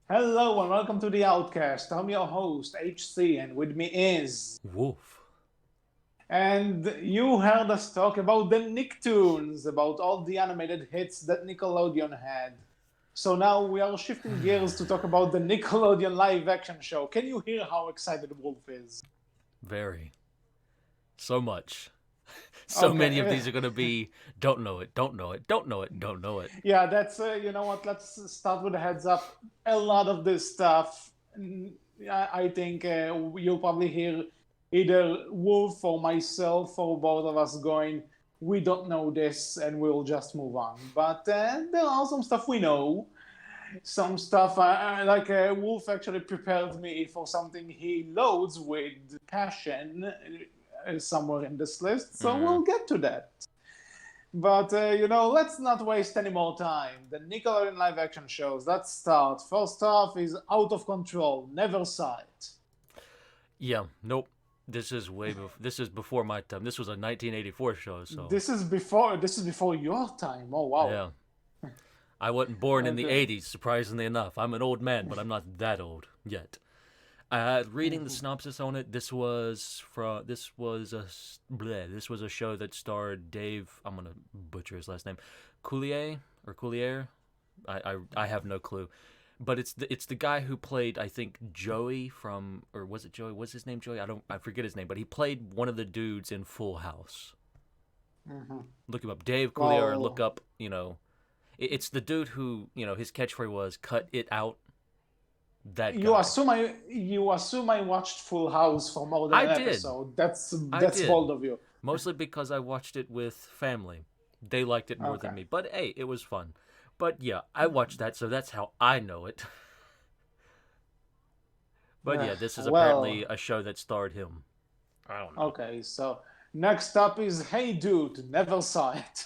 Hello and welcome to the Outcast. I'm your host, HC, and with me is. Wolf. And you heard us talk about the Nicktoons, about all the animated hits that Nickelodeon had. So now we are shifting gears to talk about the Nickelodeon live action show. Can you hear how excited Wolf is? Very. So much. So many of Okay, these are going to be don't know it, don't know it, don't know it, don't know it. yeah, you know what, let's start with a heads up. A lot of this stuff, I think you'll probably hear either Wolf or myself or both of us going, we don't know this and we'll just move on. But there are some stuff we know. Some stuff, like Wolf actually prepared me for something he loads with passion somewhere in this list, so Mm-hmm. we'll get to that. But let's not waste any more time. The Nickelodeon live action shows. Let's start. First off is Out of Control. Never saw it. Yeah, nope. This is before my time. This was a 1984 show, so This is before your time. Oh wow. yeah. I wasn't born in the Okay. 80s, surprisingly enough. I'm an old man, but I'm not that old yet. Reading the synopsis on it, this was a show that starred Dave. I'm gonna butcher his last name, Coulier. I have no clue, but it's the guy who played, I think, Joey from, or was it Joey? Was his name Joey? I forget his name, but he played one of the dudes in Full House. Mm-hmm. Look him up, Dave Coulier, or look Well, up. It's the dude who his catchphrase was "Cut it out." That you guy. assume I watched Full House for more than I an did. episode. That's I that's did. bold of you. Mostly because I watched it with family. They liked it more than Okay. me. But hey, it was fun. But yeah, I watched that, so that's how I know it. But yeah, this is apparently Well, a show that starred him. I don't know. okay. So next up is Hey Dude. Never saw it.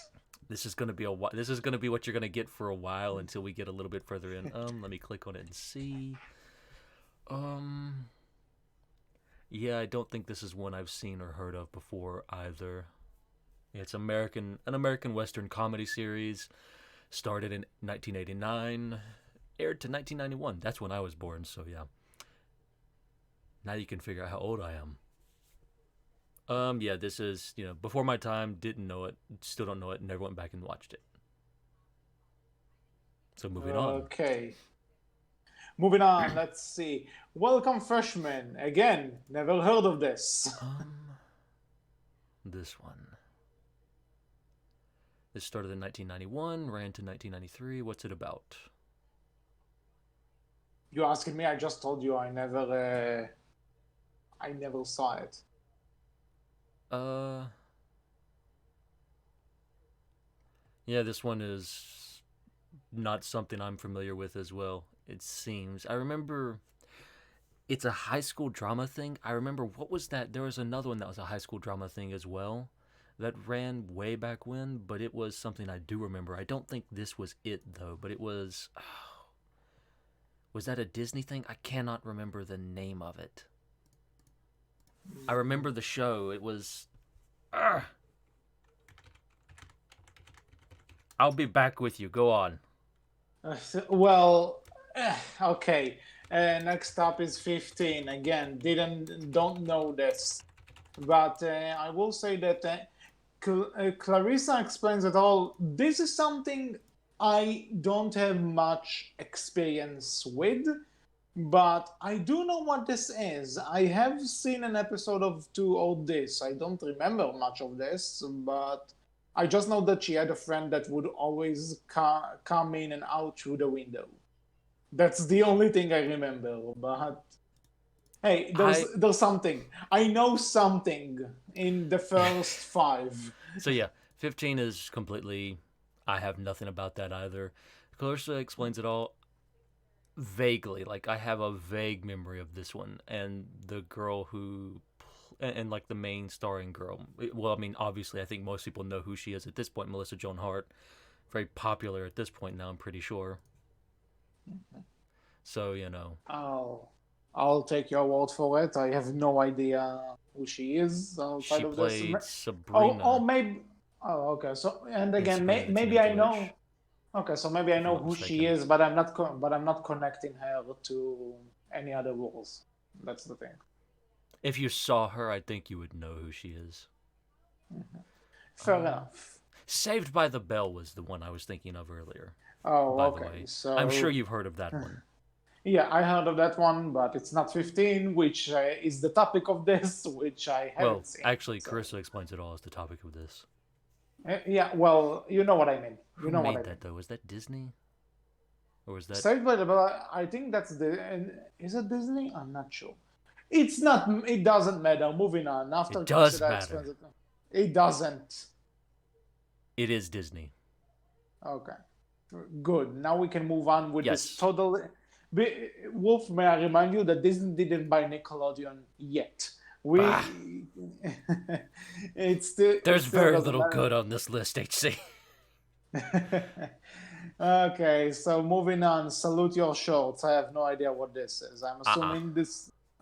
This is gonna be what you're gonna get for a while until we get a little bit further in. Let me click on it and see. Um, yeah, I don't think this is one I've seen or heard of before either. Yeah, it's an American Western comedy series. Started in 1989, aired to 1991. That's when I was born, so yeah. Now you can figure out how old I am. Yeah, this is, before my time, didn't know it, still don't know it, never went back and watched it. So moving on. Okay. Moving on, let's see. Welcome Freshmen. Again, never heard of this. Um, this one. This started in 1991, ran to 1993. What's it about? You asking me? I just told you I never saw it. Uh, yeah, this one is not something I'm familiar with as well, it seems. I remember it's a high school drama thing. I remember, what was that? There was another one that was a high school drama thing as well that ran way back when, but it was something I do remember. I don't think this was it though, but it was. Was that a Disney thing? I cannot remember the name of it. I remember the show. It was. Ugh. I'll be back with you. Go on. Well, okay. Next up is 15. Again, don't know this, but I will say that Clarissa explains it all. This is something I don't have much experience with, but I do know what this is. I have seen an episode of two of this. I don't remember much of this, but I just know that she had a friend that would always come in and out through the window. That's the only thing I remember. But hey, there's I there's something. I know something in the first five. So yeah, 15 is completely. I have nothing about that either. Clarissa explains it all vaguely. Like, I have a vague memory of this one and the girl who and like the main starring girl. Well, I mean, obviously, I think most people know who she is at this point. Melissa Joan Hart, very popular at this point now. I'm pretty sure. So I'll take your word for it. I have no idea who she is outside she of this. played Oh, Sabrina maybe. Oh, okay. So, and in again, Sabrina the maybe Teenage I know. Witch. Okay, so maybe I if I'm know not who she mistaken. is, but I'm not connecting her to any other roles. That's the thing. If you saw her, I think you would know who she is. Fair Um, enough. Saved by the Bell was the one I was thinking of earlier. Oh, By the okay. way, I'm sure So you've heard of that one. yeah, I heard of that one, but it's not 15, which is the topic of this, which I Well, haven't seen. actually, So Carissa explains it all as the topic of this. yeah, well, you know what I mean. You Who know what made I mean. that though? Was that Disney or was that? Saved by the Bell. I think that's is it Disney? I'm not sure. It's not. It doesn't matter. Moving on. After It does Cressida matter. explains it, it doesn't. It is Disney. Okay, good. Now we can move on with this Yes. total. Wolf, may I remind you that Disney didn't buy Nickelodeon yet. Bah. We, it There's still very doesn't little matter. good on this list, HC. Okay, so moving on. Salute your shorts. I have no idea what this is. Uh-uh.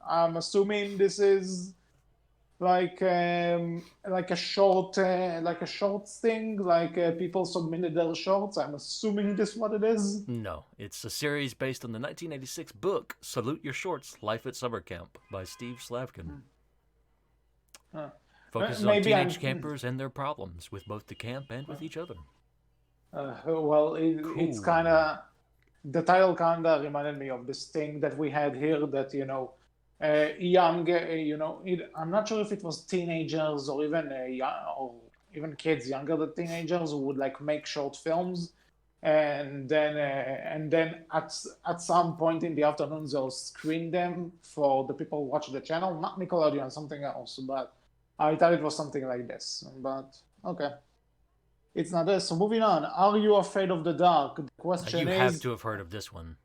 I'm assuming this is like a shorts thing, like people submitted their shorts. I'm assuming this what it is. No, it's a series based on the 1986 book Salute Your Shorts: Life at Summer Camp by Steve Slavkin. Uh, Focuses on Maybe teenage I'm. campers and their problems with both the camp and with each other. Well, it's Cool. kind of the title kind of reminded me of this thing that we had here that I'm not sure if it was teenagers or even or even kids younger than teenagers who would like make short films, and then at some point in the afternoon they'll screen them for the people who watch the channel, not Nickelodeon, something else. But I thought it was something like this. But okay, it's not this. So moving on. Are you afraid of the dark? The question You have is. to have heard of this one.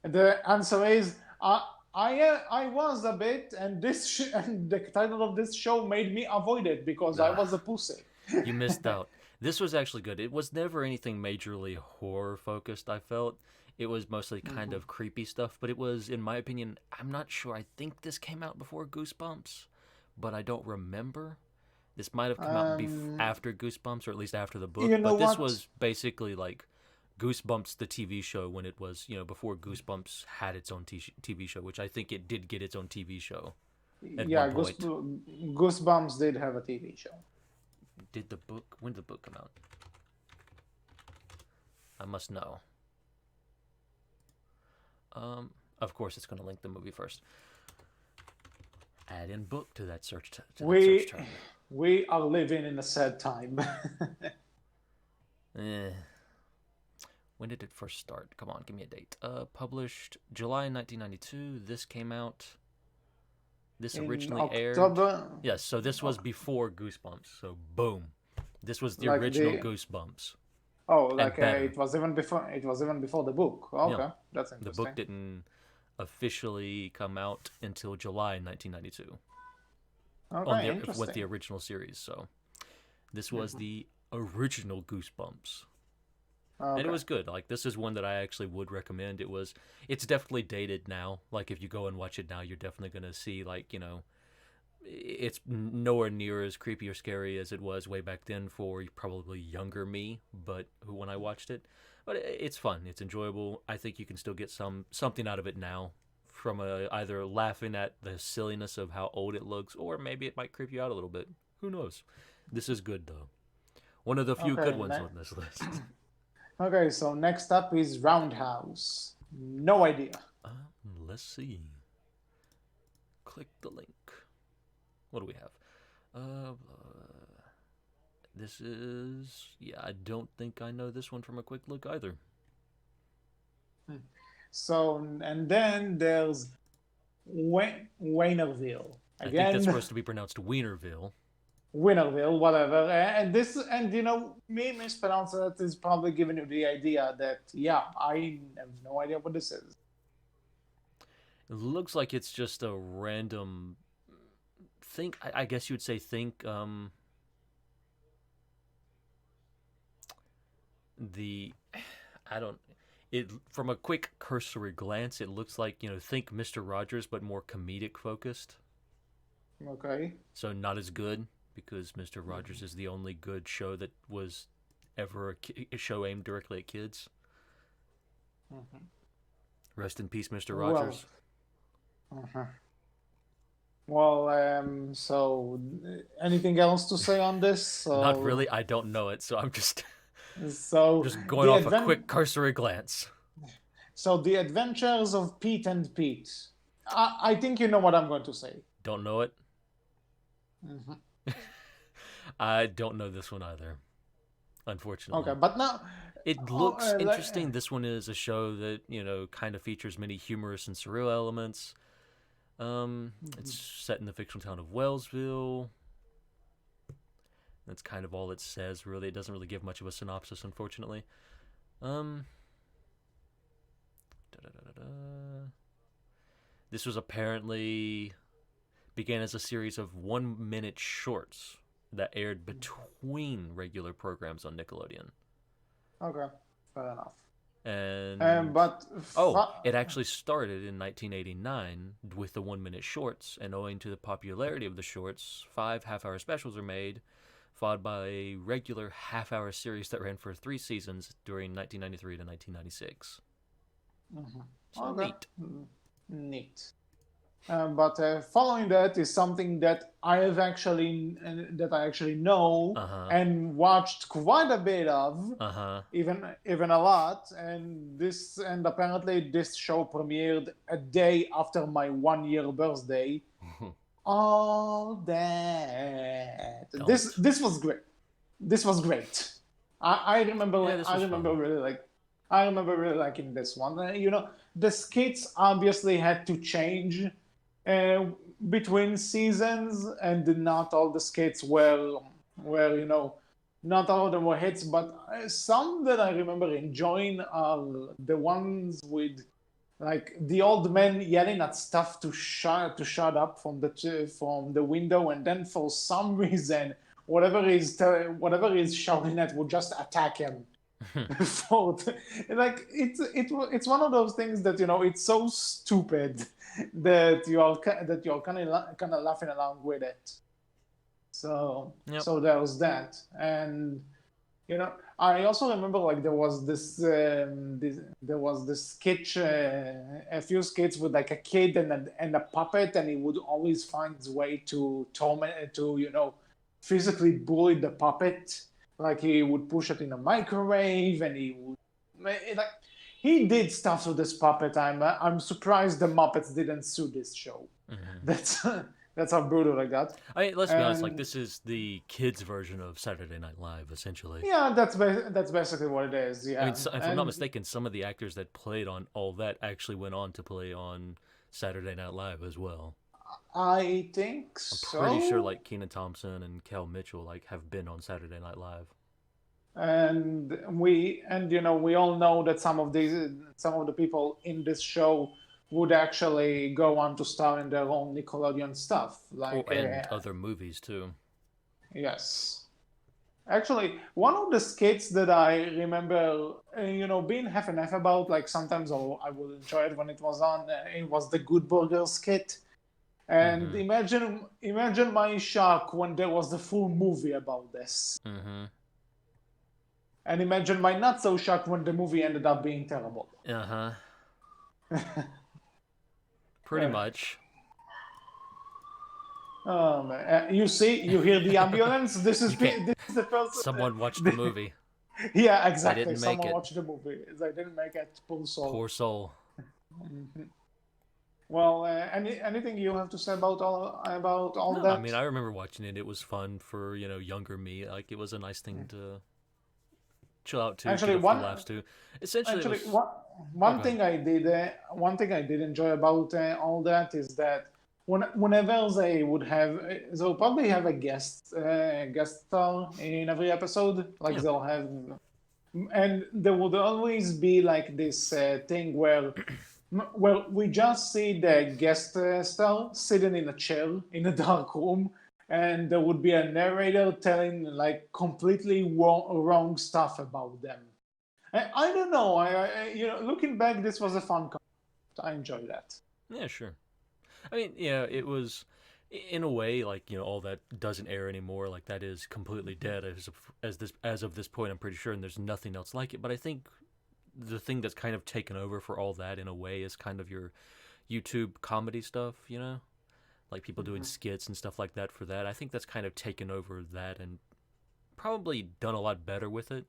The answer is I was a bit, and and the title of this show made me avoid it because I Ugh, was a pussy. you missed out. This was actually good. It was never anything majorly horror focused, I felt. It was mostly kind of creepy stuff, but it was, in my opinion, I'm not sure. I think this came out before Goosebumps, but I don't remember. This might have come out um, after Goosebumps, or at least after the book, you know but this what? was basically like Goosebumps, the TV show, when it was, before Goosebumps had its own TV show, which I think it did get its own TV show at one Yeah, point. Goosebumps did have a TV show. Did the book, when did the book come out? I must know. Of course, it's going to link the movie first. Add in book to that search We term. we are living in a sad time. Eh. When did it first start? Come on, give me a date. Published July 1992. This came out. This In originally aired. October, Yes, so this was before Goosebumps. So boom, this was the like original the Goosebumps and like better. it was even before the book. Yeah, Okay, that's the book interesting. didn't officially come out until July 1992 on Okay, the with the interesting. original series. So this was Mhm. the original Goosebumps. And it Okay. was good. Like, this is one that I actually would recommend. It's definitely dated now. Like, if you go and watch it now, you're definitely gonna see, like, it's nowhere near as creepy or scary as it was way back then for probably younger me, but when I watched it. But it's fun. It's enjoyable. I think you can still get something out of it now, from either laughing at the silliness of how old it looks, or maybe it might creep you out a little bit. Who knows? This is good though. One of the few good Okay. ones on this list. Okay. So next up is Roundhouse. No idea. Let's see. Click the link. What do we have? This is, yeah. I don't think I know this one from a quick look either. So and then there's Waynerville I think that's again. supposed to be pronounced Wienerville. Winnerville, whatever. And this, and me mispronouncing it is probably giving you the idea that yeah, I have no idea what this is. It looks like it's just a random think. I guess you would say think. The I don't. It From a quick cursory glance, it looks like think Mr. Rogers, but more comedic focused. Okay. So not as good because Mr. Rogers is the only good show that was ever a show aimed directly at kids. Mhm. Rest in peace, Mr. Well, Rogers. uh well, so anything else to say on this? Not really. I don't know it, so I'm just So just going the off a advent, quick cursory glance. so the adventures of Pete and Pete. I think you know what I'm going to say. Don't know it. Mhm. I don't know this one either, unfortunately. Okay, but now, It oh, looks like, interesting. This one is a show that, kind of features many humorous and surreal elements. It's mhm. set in the fictional town of Wellsville. That's kind of all it says, really. It doesn't really give much of a synopsis, unfortunately. Um, da-da-da-da-da. This was apparently began as a series of 1 minute shorts that aired between regular programs on Nickelodeon. Okay, fair enough. And But it actually started in 1989 with the 1 minute shorts, and owing to the popularity of the shorts, 5 half-hour specials are made, followed by a regular half-hour series that ran for 3 seasons during 1993 to 1996. mhm. So Okay, neat. neat. But following that is something that I actually know Uh huh. and watched quite a bit of, Uh huh. even a lot. And apparently this show premiered a day after my 1 year birthday. All that. Don't. This was great. This was great. I remember Yeah, this I was remember fun. really like I remember really liking this one. The skits obviously had to change uh, between seasons, and not all the skits were not all of them were hits, but some that I remember enjoying are the ones with like the old man yelling at stuff to shut up from the window, and then for some reason whatever he's shouting at would just attack him. for like it's one of those things that it's so stupid that you're kind of laughing along with it. So Yep. so there was that. And I also remember like there was this sketch, a few skits with like a kid and a puppet, and he would always find his way to torment to physically bully the puppet. Like he would push it in a microwave, and like he did stuff to this puppet. I'm surprised the Muppets didn't sue this show. Mm-hmm. That's that's how brutal I got. I mean, let's be honest. Like, And this is the kids' version of Saturday Night Live, essentially. yeah, that's basically what it is. I mean, Yeah, if I'm not and mistaken, some of the actors that played on all that actually went on to play on Saturday Night Live as well. I think I'm pretty sure so. like Kenan Thompson and Kel Mitchell like have been on Saturday Night Live. We all know that some of the people in this show would actually go on to star in their own Nickelodeon stuff. Oh, Like and other movies too. yes, actually, one of the skits that I remember, being half and half about. Like sometimes I would enjoy it when it was on. It was the Good Burger skit. And Mm-hmm. imagine my shock when there was the full movie about this. Mm-hmm. And imagine my not so shock when the movie ended up being terrible. Uh-huh. Pretty Uh, much. you hear the ambulance. This You is can't. this is the first. Someone watched the movie. Yeah, They exactly. didn't make Someone it. watched the movie. They didn't make it. Poor soul. Poor soul. Mhm. Well, anything you have to say about all No, I mean, that? I remember watching it. It was fun for, younger me. Like, it was a nice thing to chill out to, get Actually, a few one laughs to. Essentially, it Actually, was. one Oh, one go ahead. thing I did one thing I did enjoy about all that is that whenever they'll probably have a guest star in every episode. Like Yeah. they'll have, and there would always be like this thing where we just see the guest star sitting in a chair in a dark room, and there would be a narrator telling like completely wrong stuff about them. I don't know. Looking back, this was a fun concept. I enjoyed that. Yeah, sure. I mean, yeah, it was. In a way, like, all that doesn't air anymore. Like, that is completely dead as of this point. I'm pretty sure, and there's nothing else like it. But I think the thing that's kind of taken over for all that in a way is kind of your YouTube comedy stuff. Like people doing Mhm, skits and stuff like that for that. I think that's kind of taken over that and probably done a lot better with it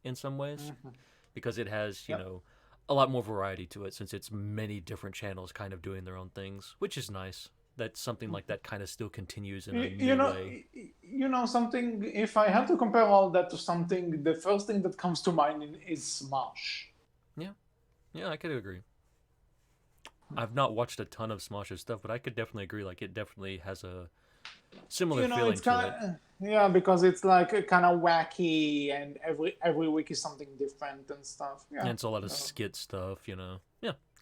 in some ways mhm. because it has, Yep. a lot more variety to it since it's many different channels kind of doing their own things, which is nice. That something like that kind of still continues in a You new know, way. something. If I have to compare all that to something, the first thing that comes to mind is Smash. Yeah, yeah, I could agree. I've not watched a ton of Smosh's stuff, but I could definitely agree. Like, it definitely has a similar feeling It's to it. kind of, yeah, because it's like kind of wacky, and every week is something different and stuff. And Yeah. it's a lot of Uh, skit stuff. Yeah,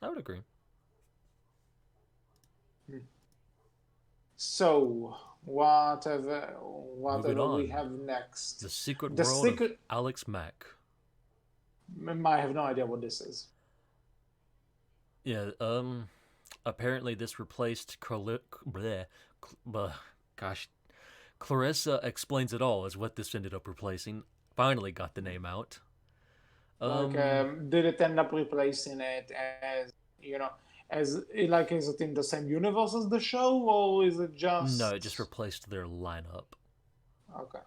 I would agree. so whatever Moving we on. have next, The Secret the World of secret. Alex Mack. I have no idea what this is. Yeah, apparently this replaced gosh, Clarissa Explains It All is what this ended up replacing. Finally got the name out. Like, Um, did it end up replacing it as you know, like, is it in the same universe as the show, or is it no, it just just replaced their lineup. okay?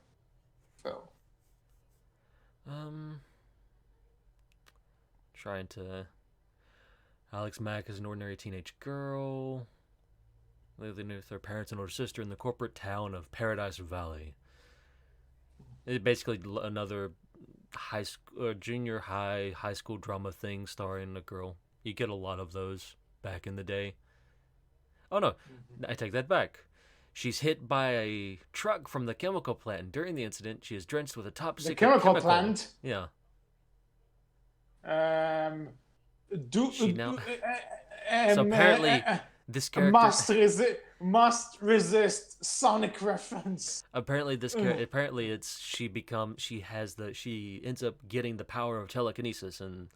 So Um, trying to. Alex Mack is an ordinary teenage girl living with her parents and older sister in the corporate town of Paradise Valley. It's basically another high school, junior high school drama thing starring a girl. You get a lot of those back in the day. Oh no, I take that back. She's hit by a truck from the chemical plant, and during the incident, she is drenched with a top the secret chemical chemical. plant. Yeah, Um, do she now. So um, apparently, this character. must resist Sonic reference. Apparently, apparently it's she ends up getting the power of telekinesis and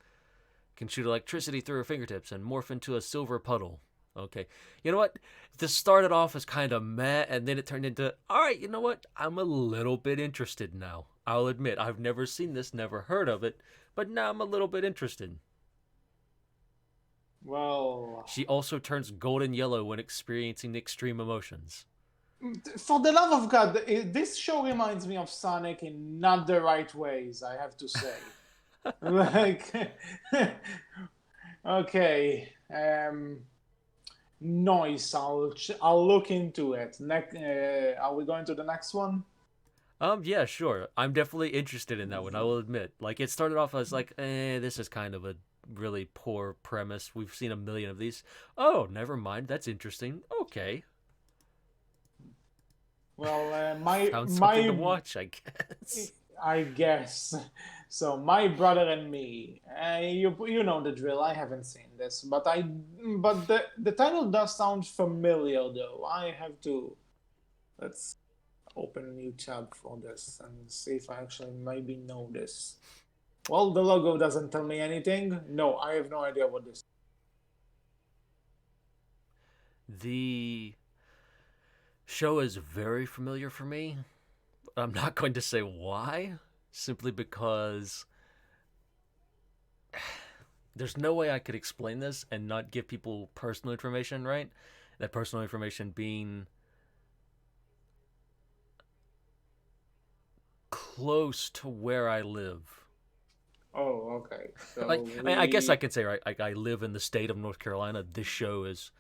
can shoot electricity through her fingertips and morph into a silver puddle. Okay. You know what? This started off as kind of meh, and then it turned into, all right, you know what? I'm a little bit interested now. I'll admit, I've never seen this, never heard of it, but now I'm a little bit interested. Well, She also turns golden yellow when experiencing extreme emotions. for the love of God, this show reminds me of Sonic in not the right ways, I have to say. Like, okay, noise. I'll look into it. Are we going to the next one? Yeah, sure. I'm definitely interested in that one, I will admit. Like, it started off as like, this is kind of a really poor premise. We've seen a million of these. Oh, never mind. That's interesting. Okay. Well, Found something to watch, I guess. I guess. So my brother and me. You know the drill. I haven't seen this, but the title does sound familiar though. I have to let's open a new tab for this and see if I actually maybe know this. Well, the logo doesn't tell me anything. No, I have no idea what this. The show is very familiar for me. I'm not going to say why, simply because there's no way I could explain this and not give people personal information, right? That personal information being close to where I live. Oh, okay. Like, So I mean, I guess I we could say, right, like, I live in the state of North Carolina. This show is,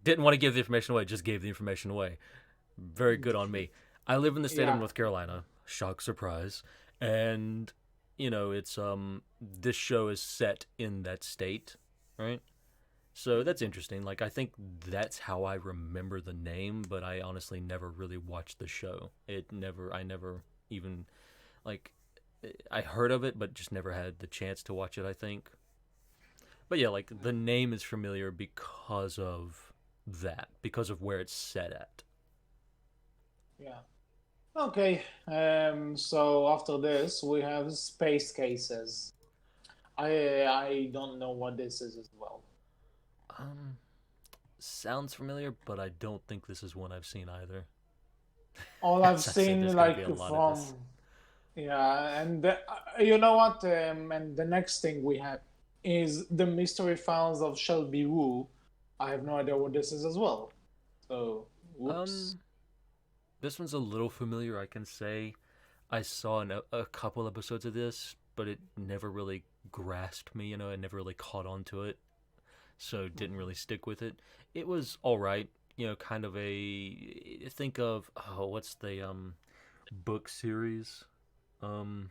didn't want to give the information away, just gave the information away. Very good on me. I live in the state of yeah. North Carolina. Shock, surprise. And, it's, this show is set in that state, right? So that's interesting. Like, I think that's how I remember the name, but I honestly never really watched the show. I never even, like, I heard of it, but just never had the chance to watch it, I think. But yeah, like, the name is familiar because of that, because of where it's set at. Yeah. Okay. So after this, we have space cases. I don't know what this is as well. Um, sounds familiar, but I don't think this is one I've seen either. All I've As I said, seen there's gonna be like a lot of this. from yeah, and you know what? And the next thing we have is the mystery files of Shelby Woo. I have no idea what this is as well. So, whoops. Um, this one's a little familiar. I can say I saw a couple episodes of this, but it never really grasped me. I never really caught on to it, so didn't really stick with it. It was all right. Kind of a think of what's the book series, um,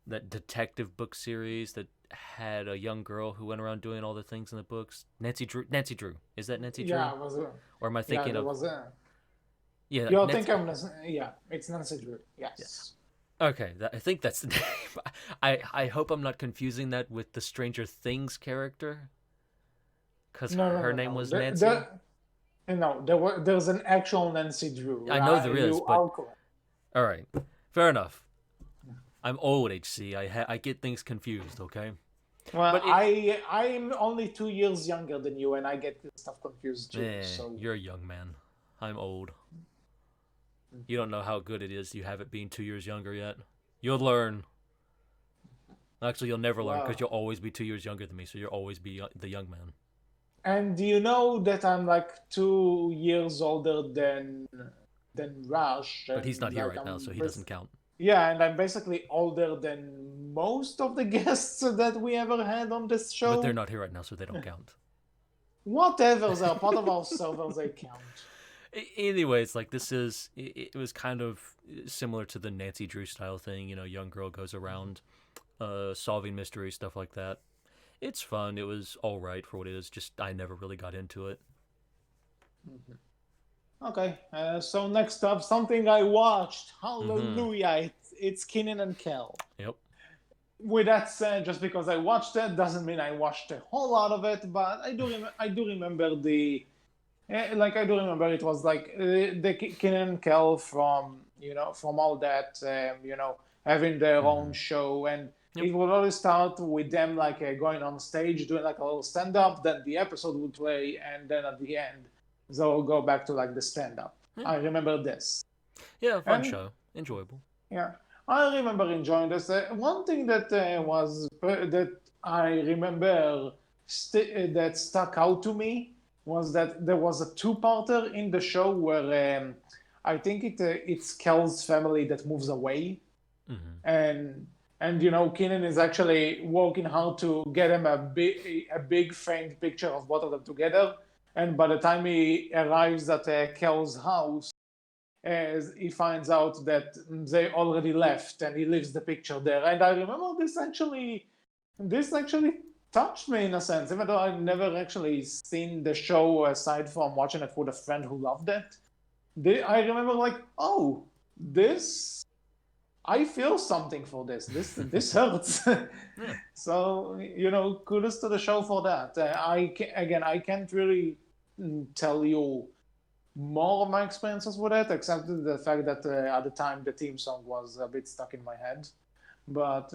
that detective book series that had a young girl who went around doing all the things in the books. Nancy Drew. Nancy Drew. Is that Nancy Drew? Yeah, it was Or am I yeah, thinking there of? was a. Yeah, You're Nancy. thinking of yeah, it's Nancy Drew. Yeah. Yes. Okay, I think that's the name. I hope I'm not confusing that with the Stranger Things character, because No, no, her no, name no. was Nancy. No, there's an actual Nancy Drew. I know there is, You but are correct. all right, fair enough. I'm old, HC. I get things confused. Okay, Well, but it. I'm only 2 years younger than you, and I get this stuff confused too. So You're a young man. I'm old. You don't know how good it is. You haven't been 2 years younger yet. You'll learn. Actually, you'll never learn because wow. you'll always be 2 years younger than me. So you'll always be the young man. And do you know that I'm like 2 years older than Rush, But he's and not here like right now, so he doesn't count. yeah, and I'm basically older than most of the guests that we ever had on this But they're show. not here right now, so they don't count. Whatever, they're part of our servers, they count. Anyways, like this is it was kind of similar to the Nancy Drew style thing. Young girl goes around solving mysteries, stuff like that. It's fun. It was all right for what it is. Just I never really got into it. Okay, so next up, something I watched. Mm-hmm. Hallelujah! It's Kenan and Kel. Yep. With that said, just because I watched it doesn't mean I watched a whole lot of it, but I do remember like I do remember it was like the Kenan and Kel from from all that having their own Mm-hmm. show, and Yep. it would always start with them like going on stage doing like a little stand up, then the episode would play, and then at the end they'll go back to like the stand up. Yeah. I remember this. Yeah. Fun And show. Enjoyable. yeah, I remember enjoying this. One thing that that I remember that stuck out to me was that there was a two-parter in the show where I think it's Kel's family that moves away, Mm-hmm. and Keenan is actually working hard to get him a big framed picture of both of them together, and by the time he arrives at Kel's house, as he finds out that they already left and he leaves the picture there. And I remember this actually touched me in a sense, even though I've never actually seen the show aside from watching it with a friend who loved it. I remember like, oh, this I feel something for this. This hurts. Yeah. So kudos to the show for that. I can't really tell you more of my experiences with it, except the fact that at the time the theme song was a bit stuck in my head. But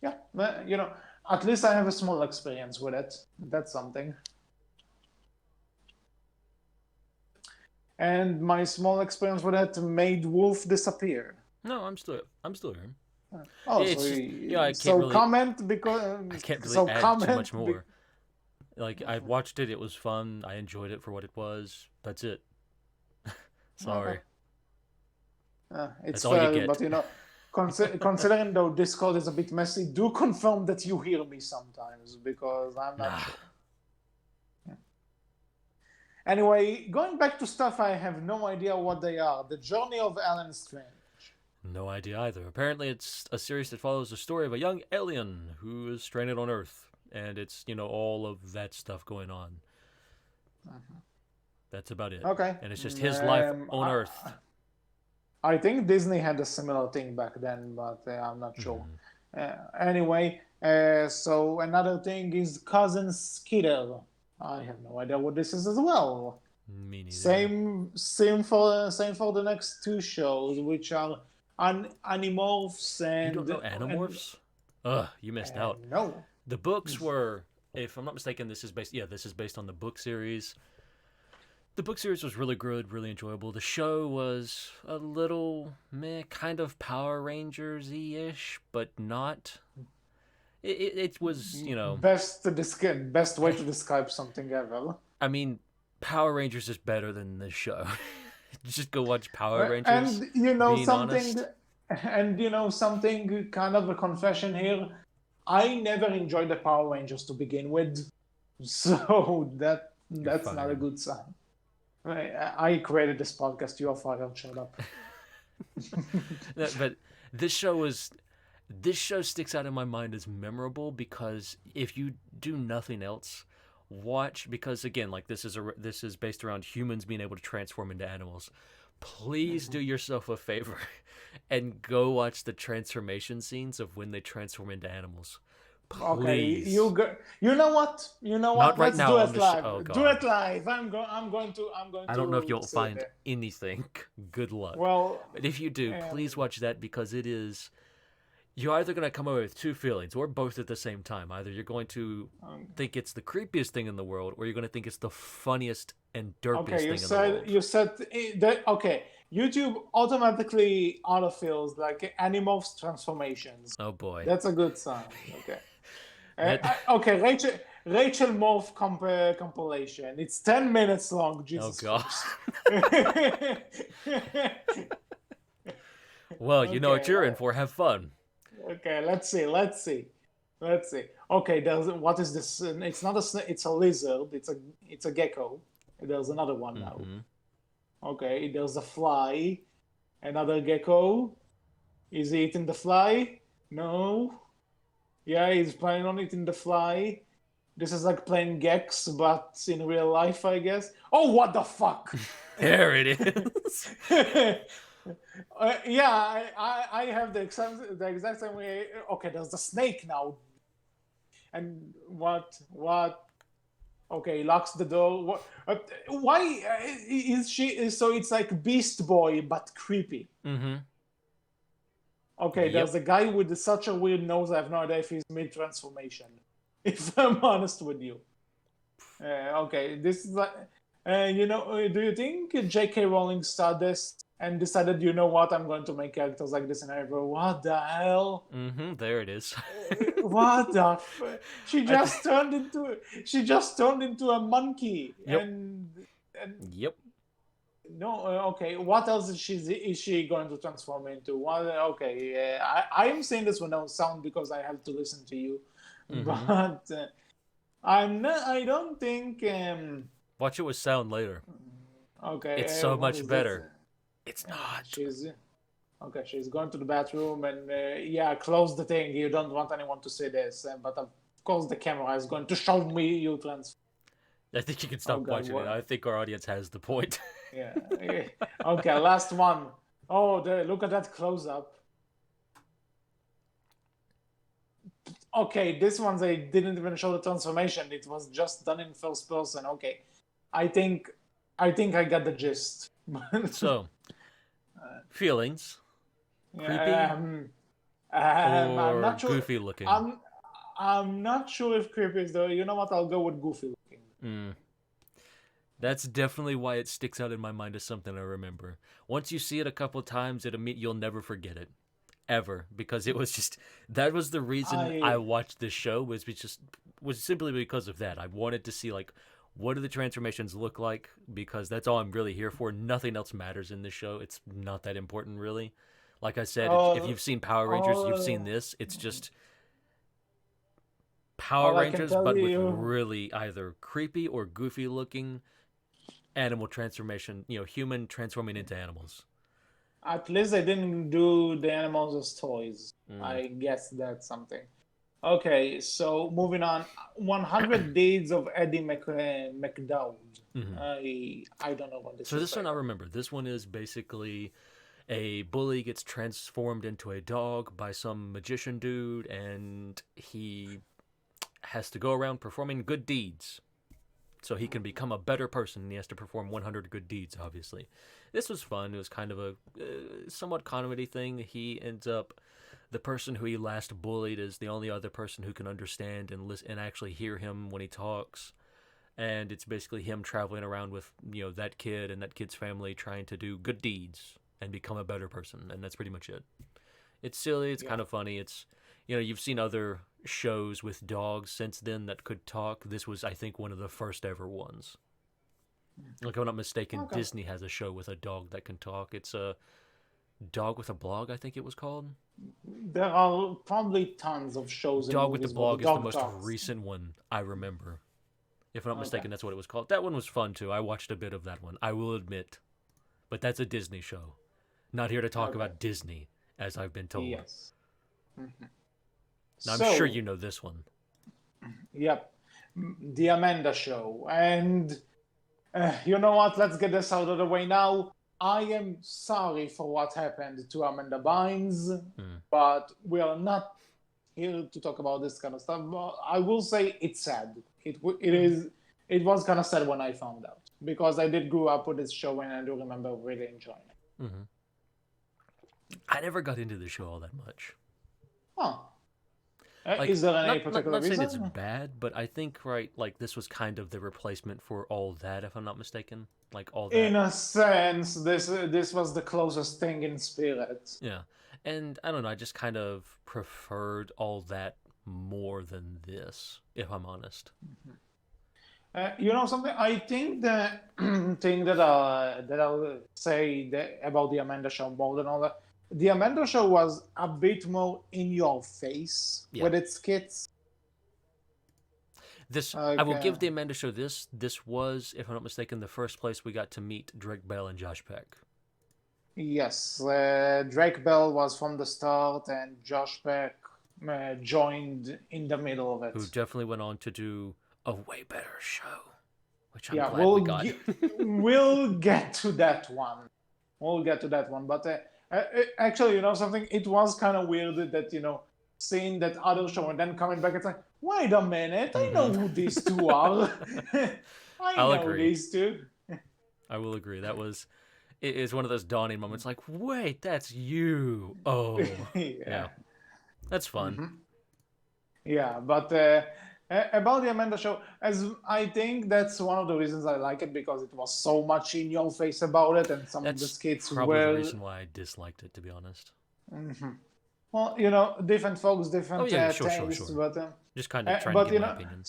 yeah, at least I have a small experience with it. That's something. And my small experience with it made Wolf disappear. No, I'm still here. Oh, It's just I can't so really comment because I can't really so add too comment. much more. Like I watched it, it was fun. I enjoyed it for what it was. That's it. Okay. Sorry. It's That's all you fair, get. but considering though Discord is a bit messy, do confirm that you hear me sometimes because I'm not Nah. sure. Anyway, going back to stuff I have no idea what they are. The Journey of Alan Strange. No idea either. Apparently, it's a series that follows the story of a young alien who is stranded on Earth, and it's all of that stuff going on. That's about it. Okay. And it's just his life Um, on I, Earth. I think Disney had a similar thing back then, but I'm not sure. Mm, Anyway, so another thing is Cousin Skitter. I have no idea what this is as well. me neither. Same for the next two shows, which are Animorphs You don't know and Animorphs? Ugh, you missed out. no. The books were if I'm not mistaken, this is based on the book series. The book series was really good, really enjoyable. The show was a little meh, kind of Power Rangers ish, but not. It was, Best way to describe something ever. I mean, Power Rangers is better than this show. Just go watch Power Rangers. And you know Being something, honest, kind of a confession here. I never enjoyed the Power Rangers to begin with, so you're that's not a fired. good sign. I created this podcast. You're fired. Shut up. But this show was this show sticks out in my mind as memorable because if you do nothing else, watch because again, like this is based around humans being able to transform into animals. Please do yourself a favor and go watch the transformation scenes of when they transform into animals. Okay, Please. You know what? You know Not what? right Let's now do on it the show. live. Oh Do it God. live. I'm going I don't know if to you'll say find that. anything. Good luck. Well, But if you do, um, please watch that because you're either going to come away with two feelings or both at the same time. Either you're going to um, think it's the creepiest thing in the world or you're going to think it's the funniest and okay. derpiest thing in the world. You said that. Okay, YouTube automatically autofills like Animorphs transformations. Oh boy. That's a good sign. Okay. That Okay, Rachel Morph compilation. It's 10 minutes long. Oh Jesus god. Christ. Well, you know what Okay, you're in for. Have fun. okay. Let's see. Okay, there's what is this? It's not a snake. It's a lizard. It's a gecko. There's another one now. Mhm. Okay, there's a fly. Another gecko. Is he eating the fly? No. Yeah, he's planning on eating the fly. This is like playing Gex, but in real life, I guess. Oh, what the fuck? There it is. Yeah, I have the exact same way. Okay, there's the snake now. And what? Okay, he locks the door. Why is she? So it's like Beast Boy, but creepy. Mhm. Okay, Yep. there's a guy with such a weird nose. I have no idea if he's mid transformation. If I'm honest with you. Okay, this is like, do you think J.K. Rowling saw this and decided, you know what, I'm going to make characters like this, and I go, what the hell? Mhm. There it is. What the? I th- She just turned into a monkey, Yep. and Yep. no, okay. What else is she going to transform into? What? Okay, I am saying this with no sound because I have to listen to you, Mhm. but I'm not. I don't think. Watch it with sound later. It's Okay, so what much is this? better. It's not. She's okay. She's going to the bathroom and yeah, close the thing. You don't want anyone to see this, but of course the camera is going to show me you transform. I think you can Oh stop God, watching it. what? I think our audience has the point. Yeah. Okay, last one. Oh, look at that close up. Okay, this one they didn't even show the transformation. It was just done in first person. Okay, I think I got the gist. So, feelings. Creepy um, I'm or not sure. goofy looking? I'm I'm not sure if creepy is the. You know what? I'll go with goofy looking. Mm. That's definitely why it sticks out in my mind as something I remember. Once you see it a couple times, you'll never forget it, ever, because it was just that was the reason I I watched this show was simply because of that. I wanted to see like what do the transformations look like because that's all I'm really here for. Nothing else matters in this show. It's not that important really. Like I said, if all you've seen Power Rangers, you've seen all this. It's just Power all I can Rangers, tell but with you. really either creepy or goofy looking animal transformation, human transforming into animals. At least they didn't do the animals as toys. Mm. I guess that's something. Okay, so moving on. 100 Deeds of Eddie McDowd. Hmm. I don't know what this So is this one I about. remember. This one is basically a bully gets transformed into a dog by some magician dude, and he has to go around performing good deeds. So he can become a better person, and he has to perform 100 good deeds, obviously. This was fun. It was kind of a somewhat comedy thing. He ends up the person who he last bullied is the only other person who can understand and listen and actually hear him when he talks. And it's basically him traveling around with that kid and that kid's family, trying to do good deeds and become a better person, and that's pretty much it. It's silly, it's Yeah. kind of funny. It's you've seen other shows with dogs since then that could talk. This was, I think, one of the first ever ones. Like, if I'm not mistaken, Okay. Disney has a show with a dog that can talk. It's a Dog with a Blog, I think it was called. There are probably tons of shows and Dog with the movies where the Blog is the dog most talks. recent one I remember. If I'm not Okay. mistaken, that's what it was called. That one was fun too. I watched a bit of that one, I will admit. But that's a Disney show. Not here to talk Okay. about Disney, as I've been told. Yes. Mhm. Now, I'm So, sure you know this one. yep, the Amanda Show, and you know what? Let's get this out of the way now. I am sorry for what happened to Amanda Bynes, Hmm. but we are not here to talk about this kind of stuff. But I will say it's sad. It was kind of sad when I found out, because I did grow up with this show and I do remember really enjoying it. Hmm. I never got into the show all that much. Huh. Like, Is there any not particular saying it's reason? bad, but I think, right, like, this was kind of the replacement for All That, if I'm not mistaken. Like, All In That. a sense, this was the closest thing in spirit. Yeah. And I don't know, I just kind of preferred All That more than this, if I'm honest. You know something? I think the thing that I'll say about the Amanda Show more than all that, the Amanda Show was a bit more in your face Yeah. with its skits. I will give Okay. the Amanda Show this. This was, if I'm not mistaken, the first place we got to meet Drake Bell and Josh Peck. Yes, Drake Bell was from the start, and Josh Peck joined in the middle of Who it. definitely went on to do a way better show, which I'm Yeah, glad we got. we'll get to that one. We'll get to that one. But actually, you know something? It was kind of weird that, seeing that other show and then coming back, it's like, wait a minute, I know who these two are. I I'll know agree. these two. I will agree. That was, it is one of those dawning moments. Like, wait, that's you. Oh, yeah, that's fun. Yeah, but about the Amanda Show, as I think that's one of the reasons I like it, because it was so much in your face about it, and some of the That's skits probably the were, reason why I disliked it, to be honest. well, different folks, Oh different yeah, sure. tastes, but. Just kind of trying to But give my opinion.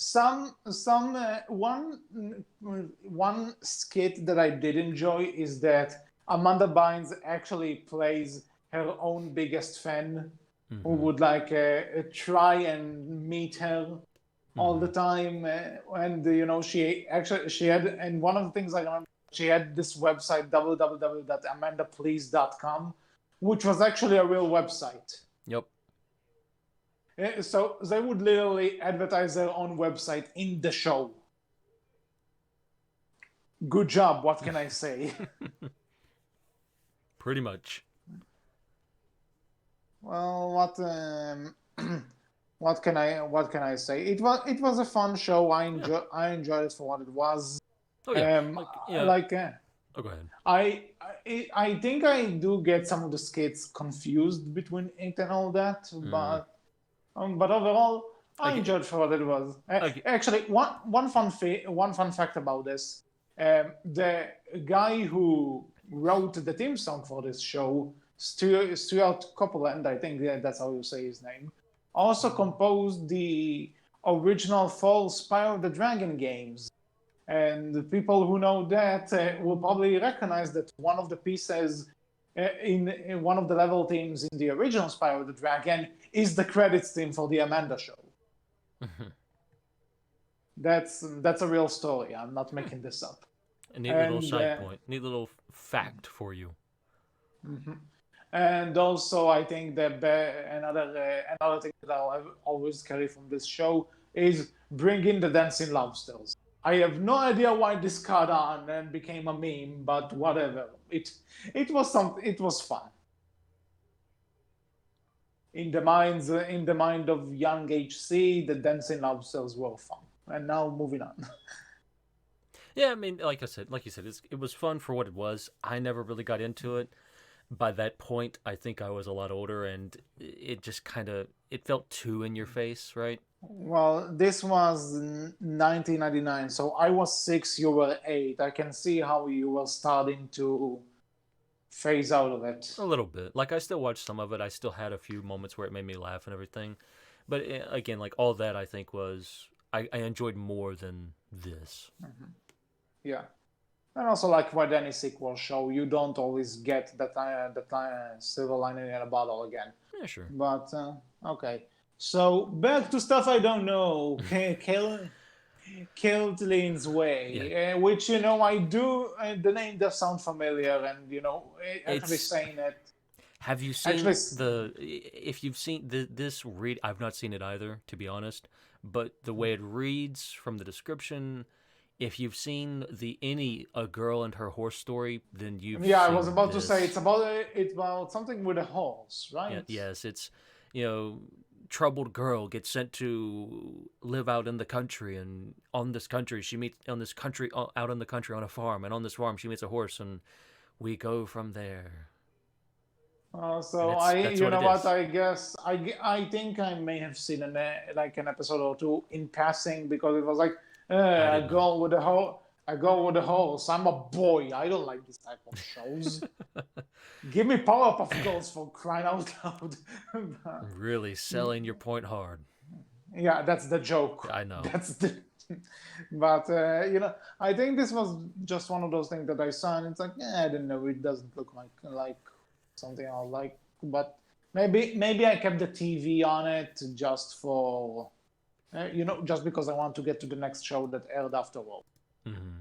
one skit that I did enjoy is that Amanda Bynes actually plays her own biggest fan, who would try and meet her all the time, and she had, and one of the things I remember, she had this website www.amandaplease.com, which was actually a real website. Yep. So they would literally advertise their own website in the show. Good job, what can I say? Pretty much. Well, what can I say? It was a fun show. I enjoyed it for what it was. Oh yeah. Oh, go ahead. I think I do get some of the skits confused between it and all that, but overall, I enjoyed for what it was. Actually, one fun fact about this: the guy who wrote the theme song for this show, Stuart Copeland, I think that's how you say his name, also composed the original fall Spyro the Dragon games. And the people who know that will probably recognize that one of the pieces in one of the level themes in the original Spyro the Dragon is the credits theme for the Amanda Show. That's a real story. I'm not making this up. A neat little side point. Neat little fact for you. And also, I think that another thing that I'll always carry from this show is bring in the dancing lobsters. I have no idea why this caught on and became a meme, but whatever. It was fun. In the mind of young HC, the dancing lobsters were fun. And now moving on. Yeah, I mean, like you said, it was fun for what it was. I never really got into it. by that point, I think I was a lot older, and it just kind of it felt too in your face, right? Well, this was 1999, so I was 6, you were 8. I can see how you were starting to phase out of it. A little bit. Like I still watched some of it. I still had a few moments where it made me laugh and everything, but again, like all that, I think was I enjoyed more than this. Yeah. And also, like with any sequel show, you don't always get that silver lining in a bottle again. Yeah, sure. But okay, so back to stuff I don't know. Kiltlin's Yeah, Way, which I do. The name does sound familiar, and actually it's. saying it. Have you Actually, seen the? If you've seen this read, I've not seen it either, to be honest. But the way it reads from the description, if you've seen the any a girl and her horse story, then you've yeah, I was seen about to say this. it's about something with a horse, Yeah, right? yes, it's you know troubled girl gets sent to live out in the country, and on this country she meets on this country out in the country on a farm, and on this farm she meets a horse, and we go from there. And So that's you what know it what? is. I guess I think I may have seen like an episode or two in passing because it was like I a did not. girl with a girl with a horse. I'm a boy. I don't like this type of shows. Give me Powerpuff Girls for crying out loud. Really selling your point hard. Yeah, that's the joke. I know. That's the. But I think this was just one of those things that I saw, and it's like, yeah, I don't know. It doesn't look like something I like, but maybe I kept the TV on it just for just because I want to get to the next show that aired afterward. Hmm.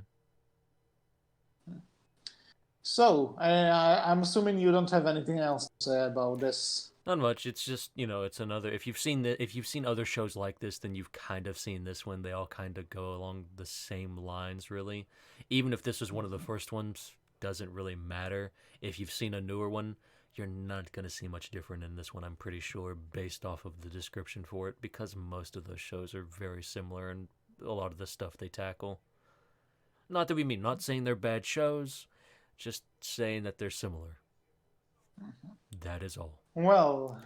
So I'm assuming you don't have anything else to say about this. Not much. It's just it's another. If you've seen other shows like this, then you've kind of seen this one. They all kind of go along the same lines, really. Even if this was one of the first ones, doesn't really matter. If you've seen a newer one, you're not gonna see much different in this one. I'm pretty sure, based off of the description for it, because most of those shows are very similar and a lot of the stuff they tackle. Not that we mean not saying they're bad shows, just saying that they're similar. That is all. Well,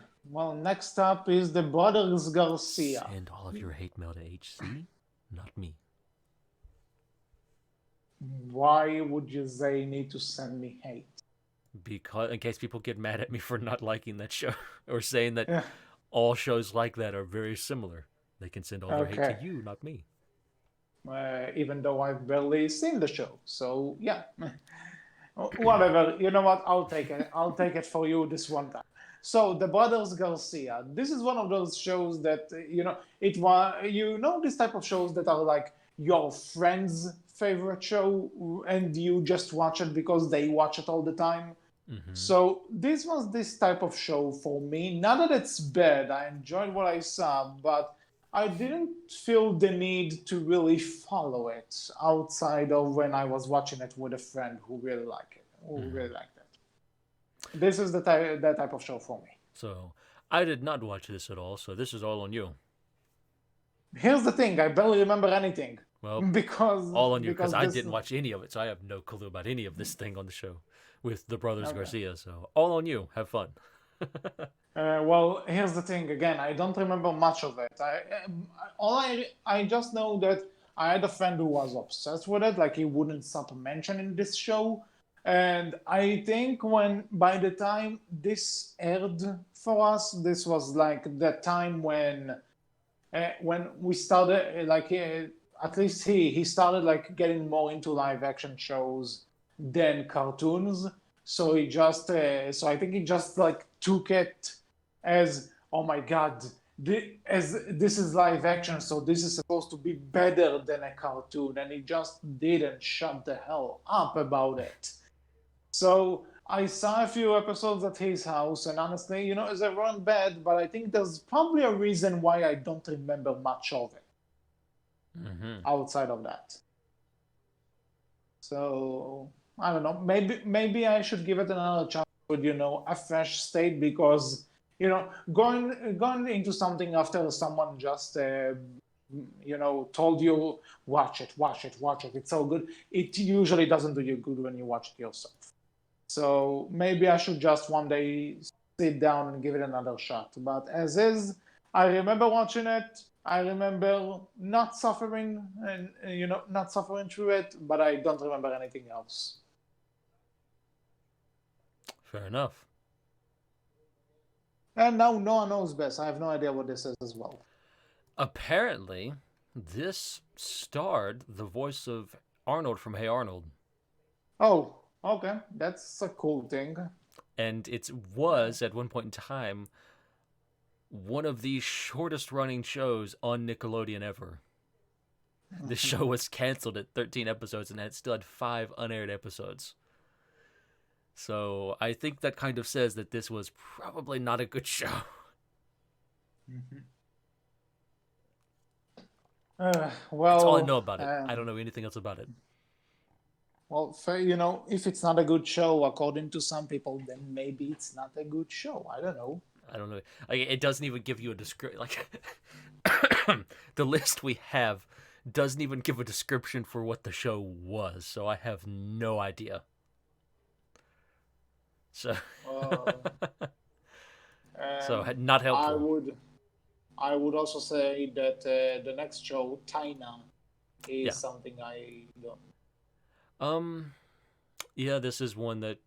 next up is the Brothers Garcia. Send all of your hate mail to HC, not me. Why would you say need to send me hate? Because in case people get mad at me for not liking that show or saying that Yeah, all shows like that are very similar, they can send all their hate to okay. you, not me. Even though I've barely seen the show, so yeah. Whatever. You know what? I'll take it. I'll take it for you this one time. So the Brothers Garcia. This is one of those shows that it was. This type of shows that are like your friend's favorite show, and you just watch it because they watch it all the time. Mm-hmm. So this was this type of show for me. Not that it's bad. I enjoyed what I saw, but I didn't feel the need to really follow it outside of when I was watching it with a friend who really liked it, who Mm-hmm. really liked it. This is the type that type of show for me. So I did not watch this at all, so this is all on you. Here's the thing: I barely remember anything Well, because all on you because I this. didn't watch any of it, so I have no clue about any of this thing on the show with the brothers Okay. Garcia. So all on you. Have fun. Well, here's the thing. Again, I don't remember much of it. I just know that I had a friend who was obsessed with it. Like he wouldn't stop mentioning this show, and I think by the time this aired for us, this was like the time when we started at least he started like getting more into live action shows than cartoons. So so I think he just like took it as, oh my god, as this is live action, so this is supposed to be better than a cartoon, and he just didn't shut the hell up about it. So I saw a few episodes at his house, and honestly, they weren't bad, but I think there's probably a reason why I don't remember much of it Mm-hmm. outside of that. So I don't know. Maybe I should give it another chance with a fresh state because going into something after someone just told you watch it, watch it, watch it. It's so good. It usually doesn't do you good when you watch it yourself. So maybe I should just one day sit down and give it another shot. But as is, I remember watching it. I remember not suffering and not suffering through it, but I don't remember anything else. Fair enough. And now Noah knows best. I have no idea what this is as well. Apparently, this starred the voice of Arnold from Hey Arnold. Oh, okay, that's a cool thing. And it was, at one point in time, one of the shortest running shows on Nickelodeon ever. The show was canceled at 13 episodes and it still had 5 unaired episodes. So I think that kind of says that this was probably not a good show. That's all I know Well, about it. I don't know anything else about it. well, if it's not a good show according to some people, then maybe it's not a good show. I don't know. I don't know. Like, it doesn't even give you a description. Like the list we have doesn't even give a description for what the show was, so I have no idea. So, Uh, so um, not I helpful. would, I would also say that the next show, Taina, is Yeah. something I don't. Um. Yeah, this is one that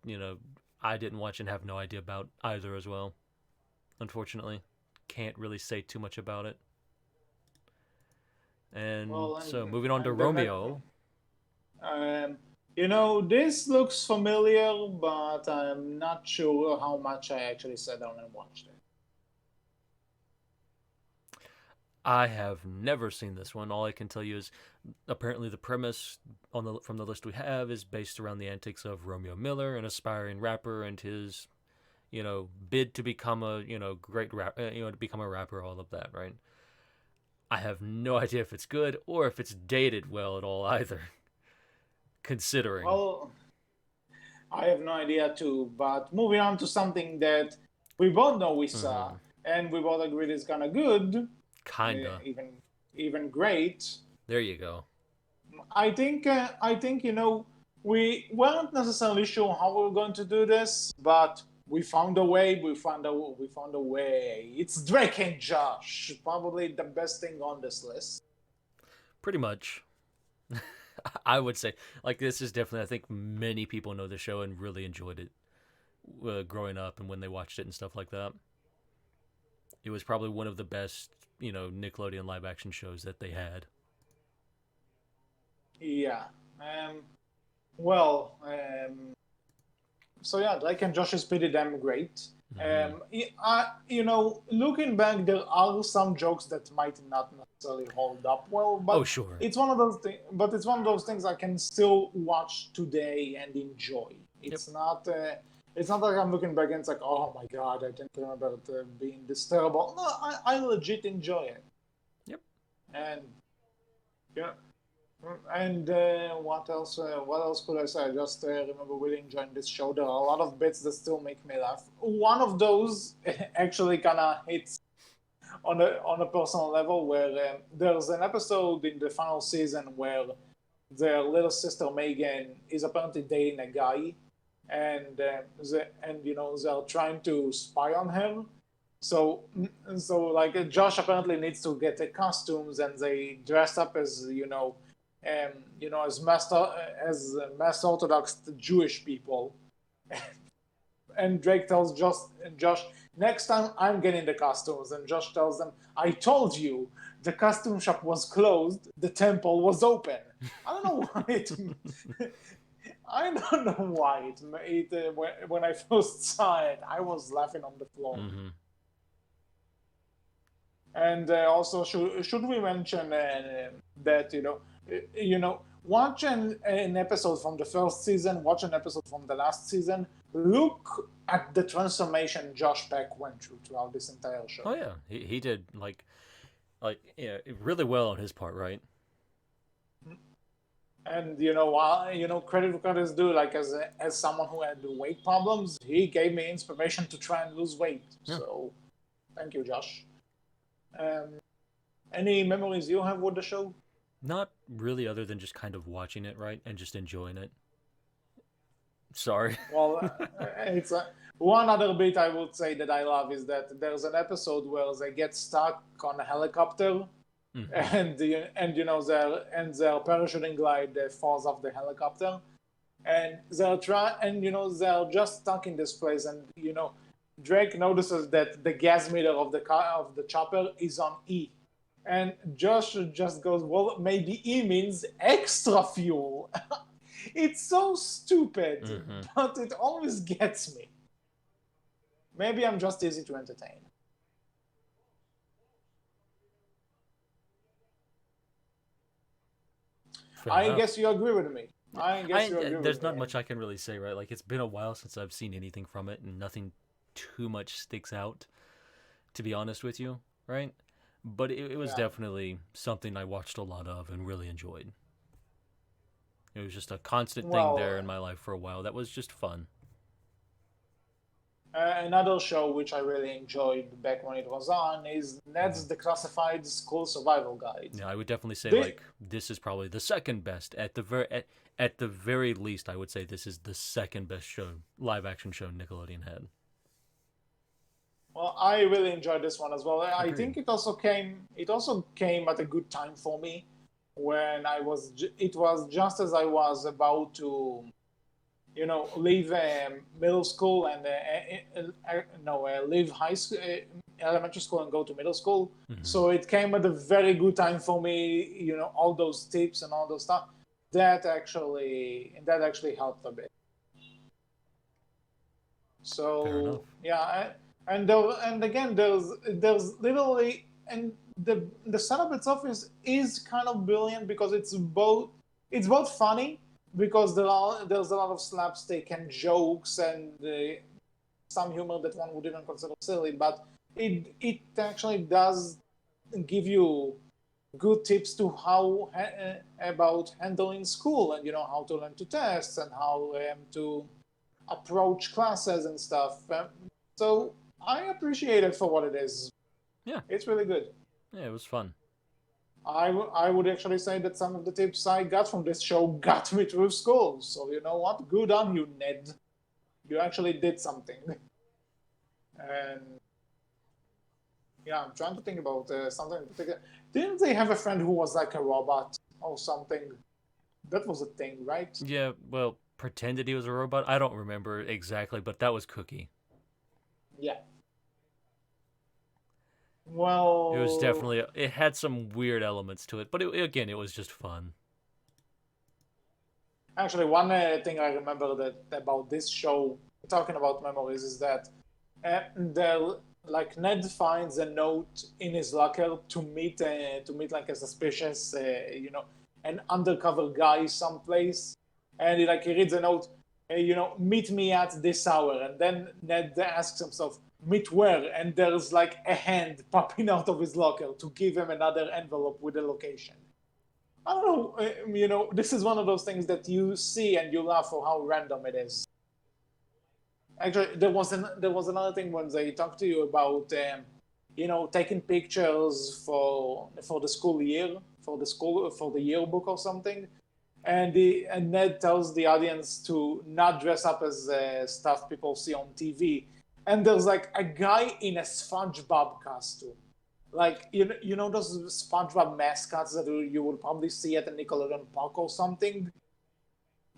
I didn't watch and have no idea about either as well. Unfortunately, can't really say too much about it. And Well, so moving on to and the next, Romeo. this looks familiar, but I'm not sure how much I actually sat down and watched it. I have never seen this one. All I can tell you is apparently the premise from the list we have is based around the antics of Romeo Miller, an aspiring rapper, and his bid to become a great rap, to become a rapper, all of that, right? I have no idea if it's good or if it's dated well at all either. Considering, Well, I have no idea too. But moving on to something that we both know we saw, mm-hmm. and we both agreed is kind of good, Kinda. even great. There you go. I think we weren't necessarily sure how we were going to do this, but we found a way. We found a way. It's Drake and Josh, probably the best thing on this list. Pretty much. I would say like this is definitely. I think many people know the show and really enjoyed it growing up and when they watched it and stuff like that. It was probably one of the best, Nickelodeon live action shows that they had. Yeah. Um, well, so yeah, Drake and Josh is pretty damn great. Mm-hmm. Looking back, there are some jokes that might not necessarily hold up well, Oh, but sure. it's one of those things. But it's one of those things I can still watch today and enjoy. Yep. It's not like I'm looking back and it's like, oh my god, I didn't remember it being this terrible. No, I legit enjoy it. Yep. And yeah, and what else? What else could I say? I just remember really enjoying this show. There are a lot of bits that still make me laugh. One of those actually kind of hits on a personal level, where there's an episode in the final season where their little sister Megan is apparently dating a guy, and they're trying to spy on him. So like Josh apparently needs to get the costumes, and they dress up as as mass Orthodox Jewish people. And Drake tells Josh, next time I'm getting the costumes, and Josh tells them, I told you, the costume shop was closed, the temple was open. I don't know why it. I don't know why when I first saw it, I was laughing on the floor. Mm-hmm. And also, should we mention that watch an episode from the first season, watch an episode from the last season. Look at the transformation Josh Peck went through throughout this entire show. Oh yeah, he did really well on his part, right? And credit where credit is due. Like as someone who had weight problems, he gave me inspiration to try and lose weight. Yeah. So, thank you, Josh. Any memories you have with the show? Not really, other than just kind of watching it, right, and just enjoying it. Sorry. Well, it's one other bit I would say that I love is that there's an episode where they get stuck on a helicopter, Hmm. and their parachuting glide falls off the helicopter, and they're just stuck in this place, and Drake notices that the gas meter of the chopper is on E, and Josh just goes, well, maybe E means extra fuel. It's so stupid, Hmm. but it always gets me. Maybe I'm just easy to entertain. Fair I enough. guess you agree with me. I guess you agree with There's me. not much I can really say, right? Like it's been a while since I've seen anything from it, and nothing too much sticks out. To be honest with you, right? But it was Yeah. definitely something I watched a lot of and really enjoyed. It was just a constant thing there Well, in my life for a while. That was just fun. another show which I really enjoyed back when it was on is Hmm. Ned's Declassified School Survival Guide. Yeah, I would definitely say The, like this is probably the second best. At the very least, I would say this is the second best show, live action show Nickelodeon had. well, I really enjoyed this one as well. I Agreed. think it also came at a good time for me when it was just as I was about to leave middle school and no, leave high school, elementary school and go to middle school. Hmm. So it came at a very good time for me. All those tips and all those stuff that actually helped a bit. Fair enough. So yeah, and again, there's literally, and the setup itself is kind of brilliant because it's both funny because there's a lot of slapstick and jokes and some humor that one would even consider silly, but it actually does give you good tips to how about handling school, and how to learn to test and how to approach classes and stuff. So I appreciate it for what it is. Yeah, It's really good. yeah, it was fun. I would actually say that some of the tips I got from this show got me through school. So you know what? Good on you, Ned. You actually did something. And yeah, I'm trying to think about something in particular. Didn't they have a friend who was like a robot or something? That was a thing, right? Yeah, well, pretended he was a robot. I don't remember exactly, but that was Cookie. Yeah. It was Well, definitely it had some weird elements to it, but again, it was just fun. actually, one thing I remember that about this show, talking about memories, is that there, like Ned finds a note in his locker to meet like a suspicious, an undercover guy someplace, and he reads a note, meet me at this hour, and then Ned asks himself, meet where? And there's like a hand popping out of his locker to give him another envelope with a location. I don't know. This is one of those things that you see and you laugh for how random it is. Actually, there was another thing when they talked to you about, taking pictures for the school year, for the yearbook or something, and Ned tells the audience to not dress up as stuff people see on TV, and there's like a guy in a SpongeBob costume. Like those SpongeBob mascots that you would probably see at a Nickelodeon park or something.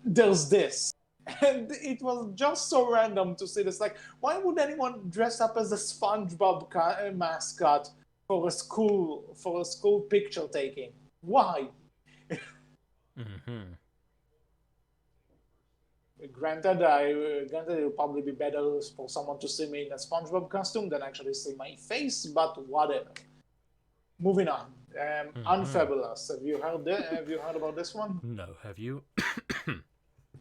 There's this, and it was just so random to see this. Like, why would anyone dress up as a SpongeBob mascot for a school picture taking? Why? Hmm. Granted, it would probably be better for someone to see me in a SpongeBob costume than actually see my face, but whatever. Moving on. Hmm. Unfabulous. Have you heard about this one? No, have you?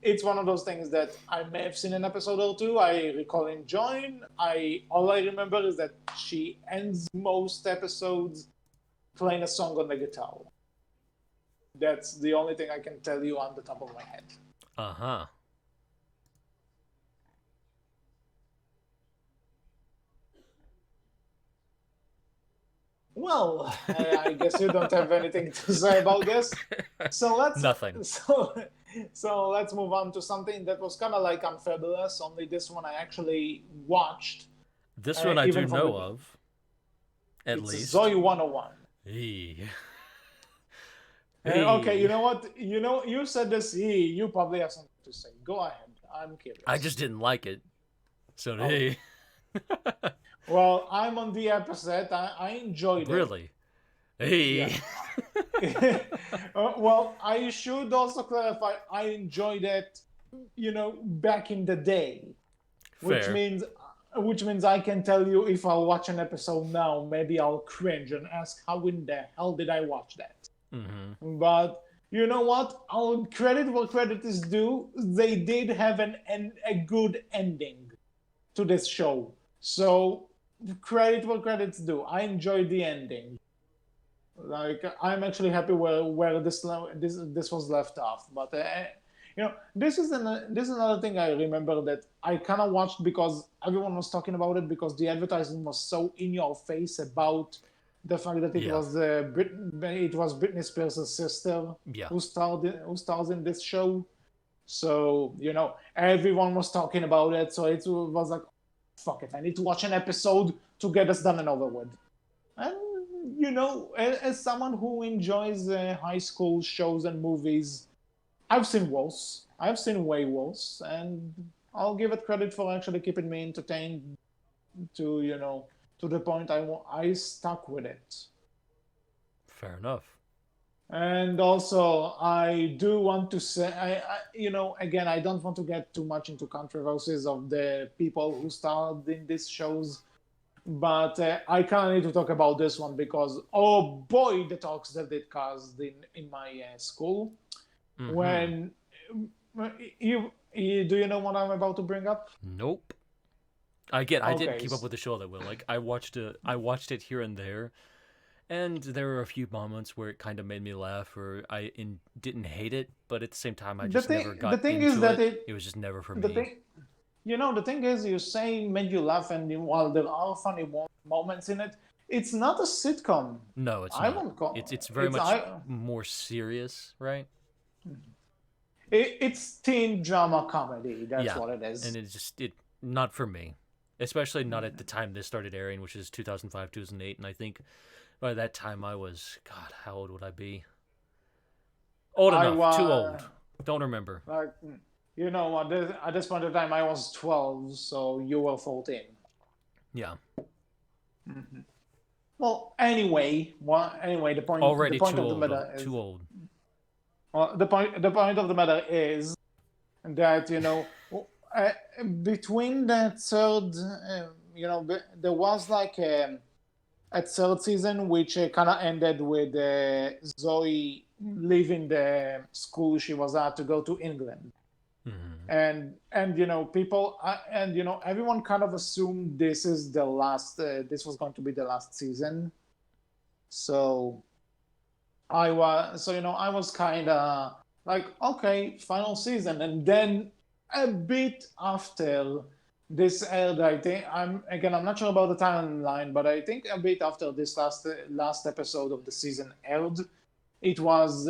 It's one of those things that I may have seen an episode or two. I recall enjoying. All I remember is that she ends most episodes playing a song on the guitar. That's the only thing I can tell you on the top of my head. Uh huh. Well, I guess you don't have anything to say about this. So let's Nothing. so So let's move on to something that was kind of like Unfabulous. Only this one I actually watched, This one I do even from know the. of, at It's least. Zoe 101. Eee. Okay, you Eee. know what? You said this. You probably have something to say. Go ahead. I'm I just curious. didn't like it. So Okay. hey. Well, I'm on the opposite. I enjoyed it. Really? Hey. Yeah. Well, I should also clarify. I enjoyed it. Back in the day, which Fair. means which means I can tell you if I'll watch an episode now, maybe I'll cringe and ask how in the hell did I watch that? Mm-hmm. But you know what? I'll credit what credit is due. They did have a good ending to this show. So credit what credit's due. I enjoyed the ending. Like I'm actually happy where this was left off. But this is another thing I remember that I kind of watched because everyone was talking about it because the advertising was so in your face about the fact that Yeah. it was Britney Spears' sister Yeah. who stars in this show. So everyone was talking about it. So it was like, fuck it, I need to watch an episode to get this done and over with. And as someone who enjoys high school shows and movies, I've seen worse. I've seen way worse, and I'll give it credit for actually keeping me entertained to the point I stuck with it. Fair enough. And also, I do want to say, again, I don't want to get too much into controversies of the people who starred in these shows. But I kind of need to talk about this one because, oh boy, the talks that it caused in my school. Mm-hmm. When do you know what I'm about to bring up? Nope. I didn't Okay, keep up with the show that well. Like I watched it here and there, and there were a few moments where it kind of made me laugh, or didn't hate it, but at the same time, I just never the got thing is into that it. It was just never for the me. thing, the thing is, you say made you laugh, and while there are funny moments in it, it's not a sitcom. No, it's I not. won't call It's very it's much I. more serious, right? It's teen drama comedy. That's Yeah, what it and is. it not for me, especially not at the time this started airing, which is 2005, 2008, and I think by that time I was God, how old would I be? Old I enough, too was old. Don't remember. like, at this point in time, I was 12, so you were 14. Yeah, Mhm. Well, anyway, the already point too of the old. matter is, Too old. the point of the matter is that uh, between that third, there was like a third season which kind of ended with Zoe leaving the school she was at to go to England. Mm-hmm. And people and everyone kind of assumed this was going to be the last season. So I was kind of like, okay, final season. And then a bit after this aired, I think I'm not sure about the timeline, but I think a bit after this last episode of the season aired, it was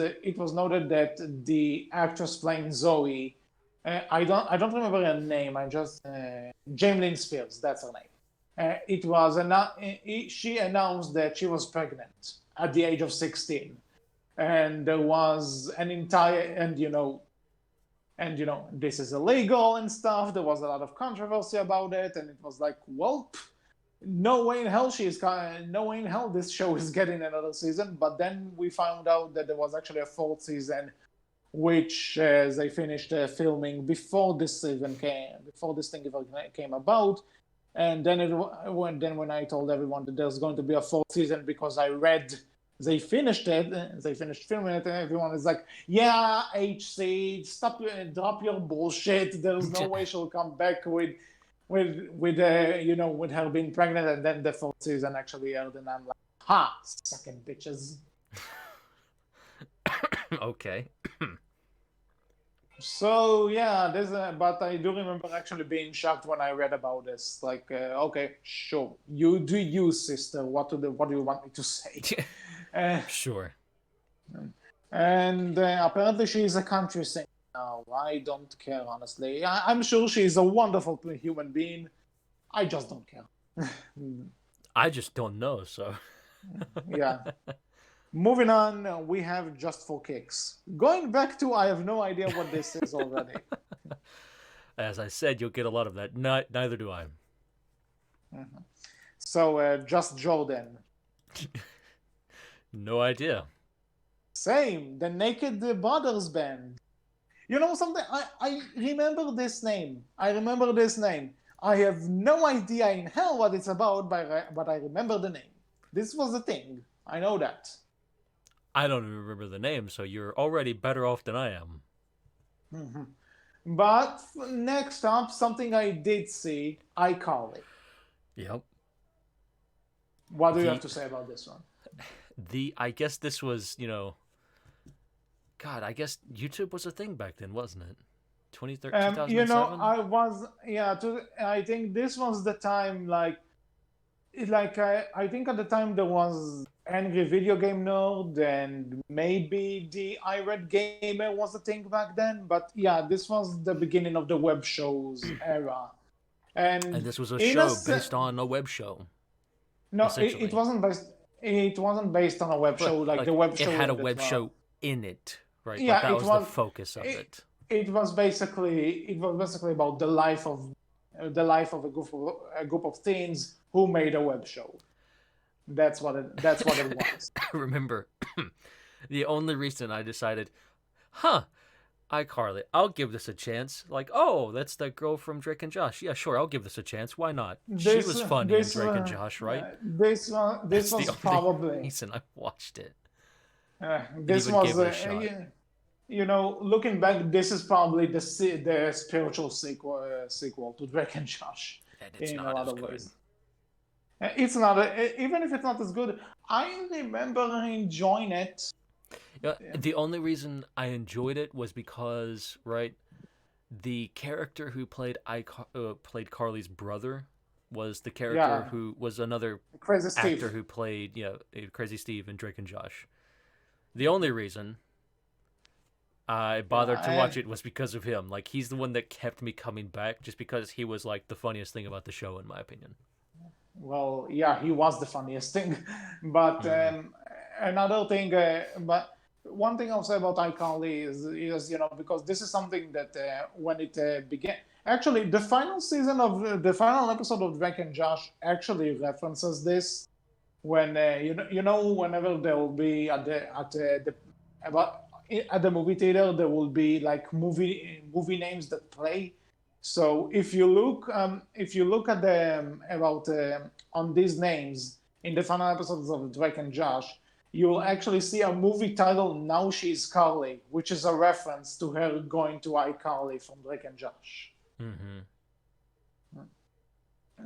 noted that the actress playing Zoe, I don't remember her name. I just Jamelyn Spears. That's her name. She announced that she was pregnant at the age of 16, and there was an entire this is illegal and stuff. There was a lot of controversy about it, and it was like, well, no way in hell no way in hell this show is getting another season. But then we found out that there was actually a fourth season, which they finished filming before this thing even came about. And then when I told everyone that there's going to be a fourth season because I read they finished filming it, and everyone is like, yeah, HC, drop your bullshit. There's no way she'll come back with her being pregnant. And then the fourth season actually aired, and I'm like, ha, sucking bitches. Okay. So yeah, but I do remember actually being shocked when I read about this. Like, okay, sure, you do you, sister. What do you want me to say? Uh, Sure. and apparently she is a country singer. No, I don't care, honestly. I'm sure she's a wonderful human being. I just don't care. I just don't know. So, Yeah. Moving on, we have Just for Kicks. Going back to I have no idea what this is already. as I said, you'll get a lot of that. Neither do I. So, Just Jordan. No idea. Same, the Naked Brothers Band. You know something? I remember this name. I remember this name. I have no idea in hell what it's about, but I remember the name. This was the thing. I know that. I don't even remember the name, so you're already better off than I am. But next up, something I did see, iCarly. Yep. What do you have The to say about this one? I guess this was, God, I guess YouTube was a thing back then, wasn't it? 2007? I was, yeah. I think this was the time, I think at the time there was Angry Video Game Nerd, and maybe the iRed Gamer was a thing back then. But yeah, this was the beginning of the web shows era. And And this was a in a show se- based on a web show, no, it essentially. wasn't based. It wasn't based on a web But show like the like web it show had a in the web 12. show in it, right? Like Yeah, that it was the was. focus of It, it. it was basically about the life of a group of teens who made a web show. That's what it was. I remember the only reason I decided, huh, iCarly, I'll give this a chance. Like, oh, that's the girl from Drake and Josh. Yeah, sure, I'll give this a chance. Why not? She This was funny in this Drake and Josh, right? this That's the was only probably reason I watched it and this even was gave it a shot. looking back, this is probably the spiritual sequel to Drake and Josh And it's in a not lot as of good. ways. It's not even if it's not as good. I remember enjoying it. Yeah, the only reason I enjoyed it was because, right, the character who played Carly's brother was the character Yeah, who was another Crazy actor Steve. who played Crazy Steve in Drake and Josh. The only reason I bothered to Yeah, watch it was because of him. Like he's the one that kept me coming back, just because he was like the funniest thing about the show, in my opinion. well, yeah, he was the funniest thing. But Mm-hmm. another thing, but one thing I'll say about iCarly is because this is something that when it began, actually, the final episode of Drake and Josh actually references this when whenever there will be about at the movie theater there will be like movie names that play. So if you look at the about on these names in the final episodes of Drake and Josh, you'll actually see a movie titled Now She's Carly, which is a reference to her going to iCarly from Drake and Josh. Mm-hmm.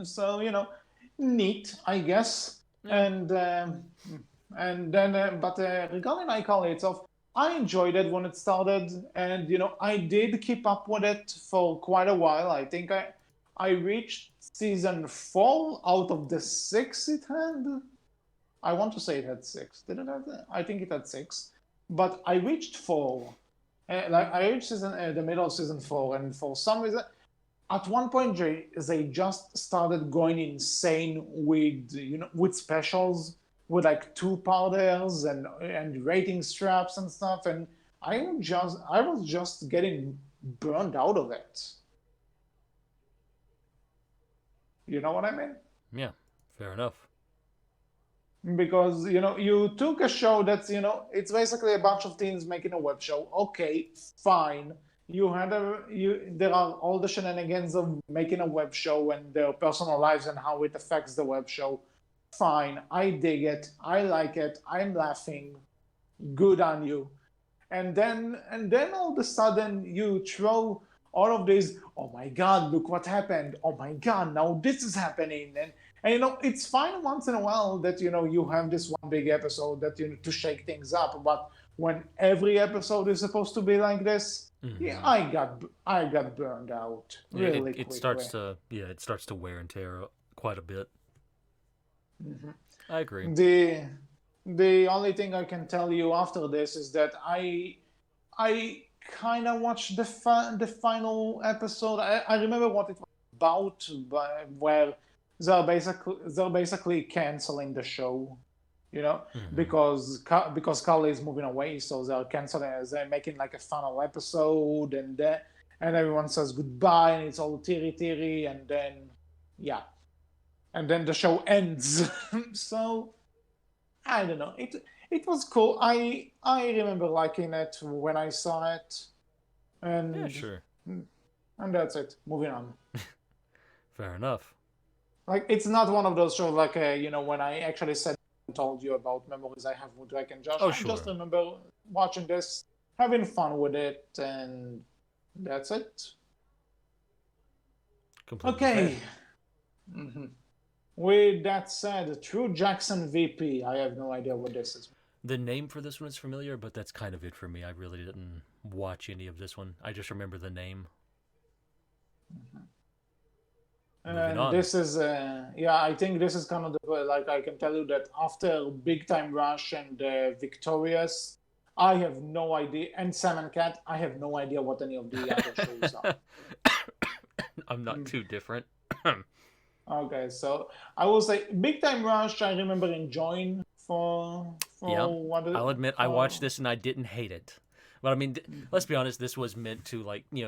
So neat, I guess. Yeah. And then, but regarding iCarly itself, I enjoyed it when it started, and I did keep up with it for quite a while. I think I reached season 4 out of the 6 it had. I want to say it had 6. Did it have that? I think it had 6, but I reached 4. I reached the middle of season 4, and for some reason, at one point they just started going insane with specials, with like two-parters and rating straps and stuff, and I was just getting burned out of it. You know what I mean? Yeah. Fair enough. Because you took a show that's it's basically a bunch of teens making a web show. Okay, fine. There are all the shenanigans of making a web show and their personal lives and how it affects the web show. Fine, I dig it, I like it, I'm laughing. Good on you. And then all of a sudden you throw all of these, oh my god, look what happened, oh my god, now this is happening. And it's fine once in a while that you have this one big episode that to shake things up, but when every episode is supposed to be like this, yeah, Mm-hmm. I got burned out Yeah, it, really it quickly. starts to it starts to wear and tear quite a bit. I agree. The only thing I can tell you after this is that I kind of watched the final episode. I remember what it was about, but where they're basically canceling the show, Mm-hmm. because Carly is moving away, so they're canceling. They're making like a final episode, and everyone says goodbye, and it's all teary, and then yeah, and then the show ends. So I don't know. It was cool. I remember liking it when I saw it, Yeah, and sure. and that's it. Moving on. Fair enough. Like it's not one of those shows like when I actually said told you about memories I have with Drake and Josh. Oh, I just sure. remember watching this, having fun with it, and that's it. Completely fair. Okay. hmm With that said, True Jackson VP. I have no idea what this is. The name for this one is familiar, but that's kind of it for me. I really didn't watch any of this one. I just remember the name. Mhm. Moving And on. this is, yeah, I think this is kind of like I can tell you that after Big Time Rush and Victorious, I have no idea, and Sam and Cat, I have no idea what any of the other shows are. I'm not Mm. too different. Okay, so I will say Big Time Rush. I remember enjoying Yeah, for what I'll admit I watched for. this and I didn't hate it. But I mean, let's be honest. This was meant to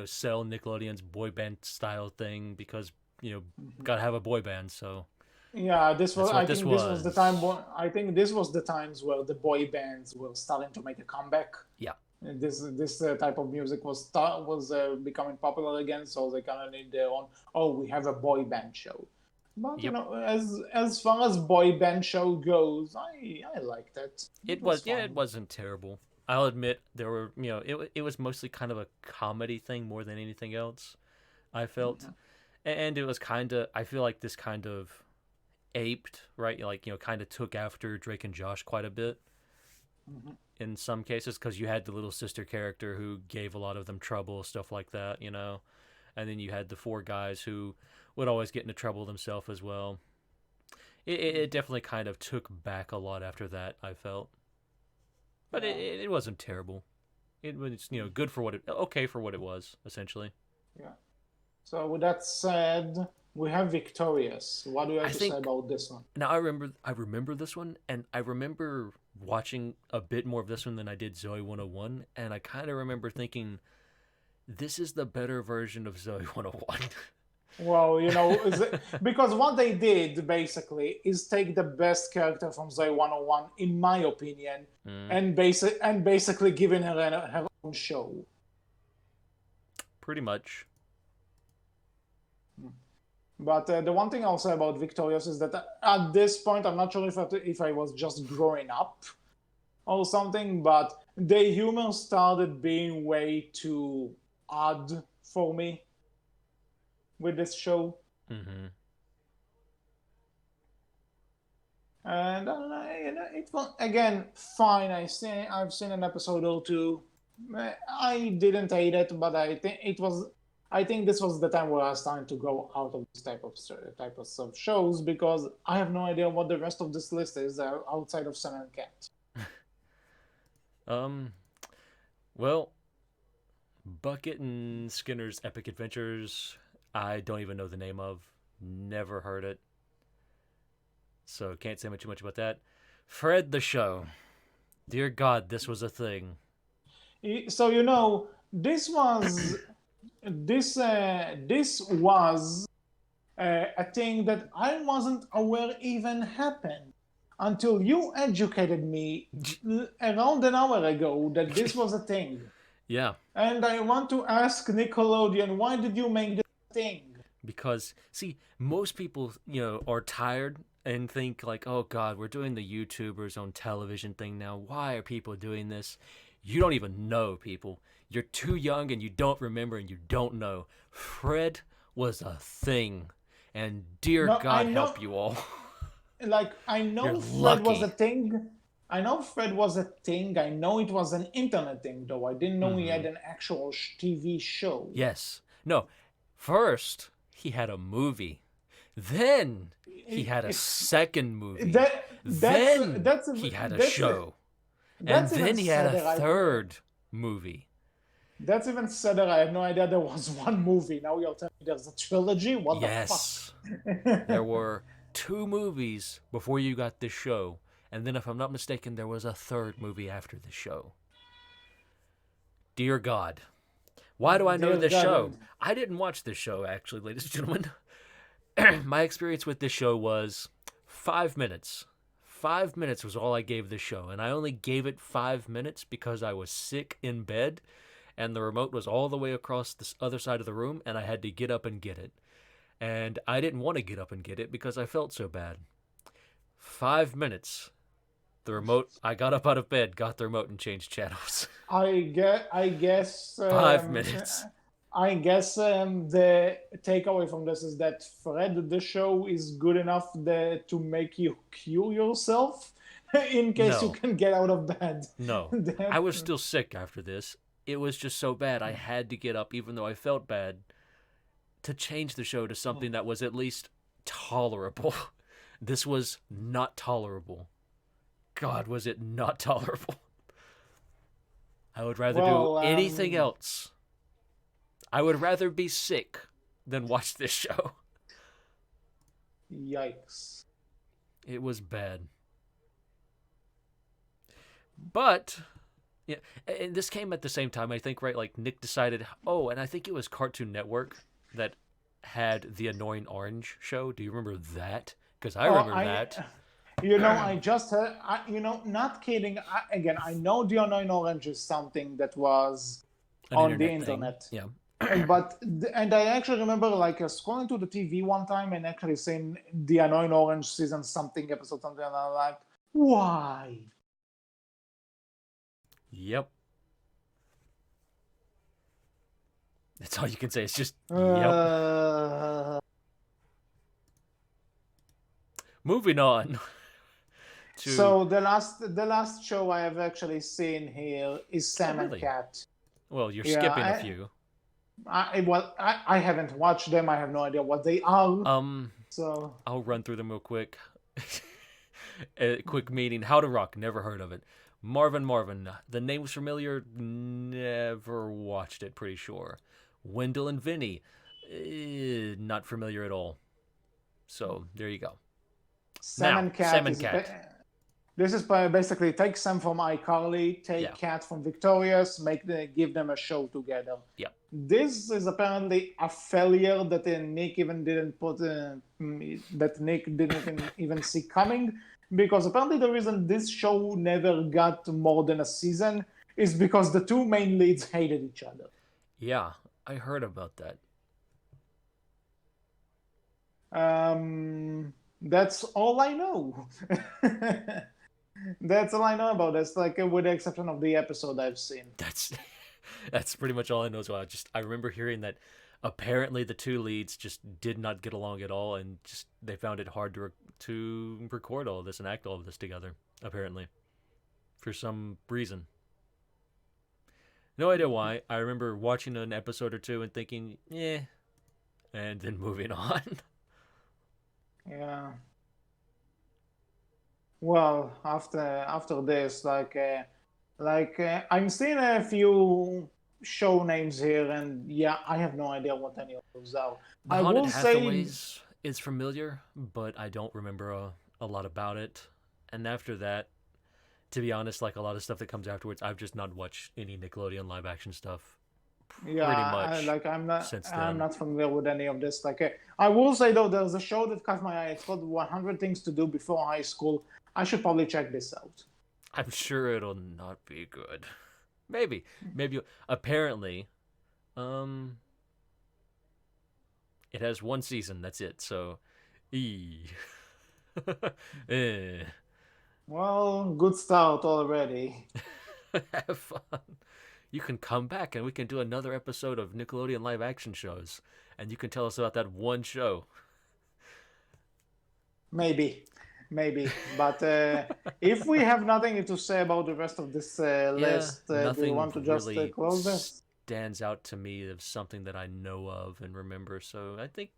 sell Nickelodeon's boy band style thing because Mhm. gotta have a boy band. So Yeah, this was. that's I what this think this was the time. was. I think this was the times where the boy bands were starting to make a comeback. Yeah. And this type of music was becoming popular again, so they kind of need their own. Oh, we have a boy band show. But Yep. as far as boy band show goes, I liked it. It It was was. Yeah, it fun. wasn't terrible. I'll admit there were. It was mostly kind of a comedy thing more than anything else. I felt, Mhm. and it was kind of. I feel like this kind of aped, right? Like kind of took after Drake and Josh quite a bit Mhm. in some cases because you had the little sister character who gave a lot of them trouble, stuff like that, and then you had the four guys who would always get into trouble themselves as well. It definitely kind of took back a lot after that. I felt, but Yeah. it wasn't terrible. It was Mm. good for what it okay for what it was essentially. Yeah. So with that said, we have Victorious. What do you I have to say think about this one? now I remember this one, and I remember watching a bit more of this one than I did Zoe 101, and I kind of remember thinking this is the better version of Zoe 101. Well, because what they did basically is take the best character from Zoe 101, in my opinion, mm, and basically giving her own show. pretty much. But the one thing I'll say about Victorious is that at this point, I'm not sure if I was just growing up or something, but the humor started being way too odd for me with this show. Mm-hmm. And I don't know, it was again fine. I've seen an episode or two. I didn't hate it, but I think it was. I think this was the time where I was starting to go out of this type of shows because I have no idea what the rest of this list is outside of Sun and Cat. Um. Well, Bucket and Skinner's Epic Adventures. I don't even know the name of. Never heard it, so can't say too much about that. Fred the Show. Dear God, this was a thing. So this was a thing that I wasn't aware even happened until you educated me around an hour ago that this was a thing. Yeah, And I want to ask Nickelodeon, why did you make this a thing? because see, most people are tired and think like, oh God, we're doing the YouTubers on television thing now. Why are people doing this? You don't even know, people. You're too young and you don't remember and you don't know. Fred was a thing, and dear No, I God know, help you all. like, I You're know Fred was a lucky. thing. I know Fred was a thing. I know it was an internet thing, though. I didn't know he Mm-hmm. had an actual TV show. Yes. No. First, he had a movie. Then he It- had a It's second movie. that Then he had a show. And that's even then he had a sadder. third movie. That's even sadder. I have no idea there was one movie. Now you're telling me there's a trilogy? What the fuck? Yes, there were two movies before you got this show, and then if I'm not mistaken, there was a third movie after the show. Dear God. Why do I know Dear this God. show? I didn't watch this show, actually, ladies and gentlemen. My experience with this show was 5 minutes. 5 minutes was all I gave this show, and I only gave it 5 minutes because I was sick in bed, and the remote was all the way across the other side of the room, and I had to get up and get it. And I didn't want to get up and get it because I felt so bad. 5 minutes. The remote, I got up out of bed, got the remote, and changed channels. I guess 5 minutes. the takeaway from this is that Fred, the show is good enough to make you cure yourself in case you No, can get out of bed. no. I was still sick after this. It was just so bad. I had to get up, even though I felt bad, to change the show to something that was at least tolerable. This was not tolerable. God, was it not tolerable? I would rather do Well, anything else. I would rather be sick than watch this show. yikes. It was bad. But yeah, and this came at the same time, I think, right? Like Nick decided, oh, and I think it was Cartoon Network that had the Annoying Orange show. Do you remember that? Because I Oh, remember that. I just heard, not kidding. Again, I know the Annoying Orange is something that was An on the internet thing. internet. Yeah. And I actually remember like scrolling to the TV one time and actually seeing the Annoying Orange season something episode something, and I'm like, why? Yep. That's all you can say. It's just, yep. Uh, Moving on to. so the last show I have actually seen here is Oh, Sam and really? Cat. Well, you're Yeah, skipping a few. I haven't watched them. I have no idea what they are. Um, So I'll run through them real quick. A quick meeting. How to Rock. Never heard of it. Marvin. The name was familiar. Never watched it. Pretty sure. Wendell and Vinny. Not familiar at all. So there you go. Sam Now, and Cat Sam and is Cat. this is basically take Sam from iCarly, take Yeah. Cat from Victorious, give them a show together. Yeah. This is apparently a failure that Nick even didn't put that Nick didn't even see coming, because apparently the reason this show never got more than a season is because the two main leads hated each other. Yeah, I heard about that. That's all I know. That's all I know about this, like with the exception of the episode I've seen. That's that's pretty much all I know as well. I remember hearing that apparently the two leads just did not get along at all, and just they found it hard to record all of this and act all of this together. Apparently, for some reason, no idea why. I remember watching an episode or two and thinking, "Yeah," and then moving on. Yeah. Well, after this, I'm seeing a few show names here, and yeah, I have no idea what any of those are. The I Haunted will say, Hathaways is familiar, but I don't remember a lot about it. And after that, to be honest, like a lot of stuff that comes afterwards, I've just not watched any Nickelodeon live action stuff yeah, pretty much since I'm then. not familiar with any of this. I will say though, there's a show that caught my eye. It's called 100 Things to Do Before High School. I should probably check this out. I'm sure it'll not be good. Maybe. Apparently, um, it has one season. That's it. So, eh. Well, good start already. Have fun. You can come back and we can do another episode of Nickelodeon live action shows, and you can tell us about that one show. Maybe. But if we have nothing to say about the rest of this list, do you Nothing want to just really close this? stands out to me of something that I know of and remember. So I think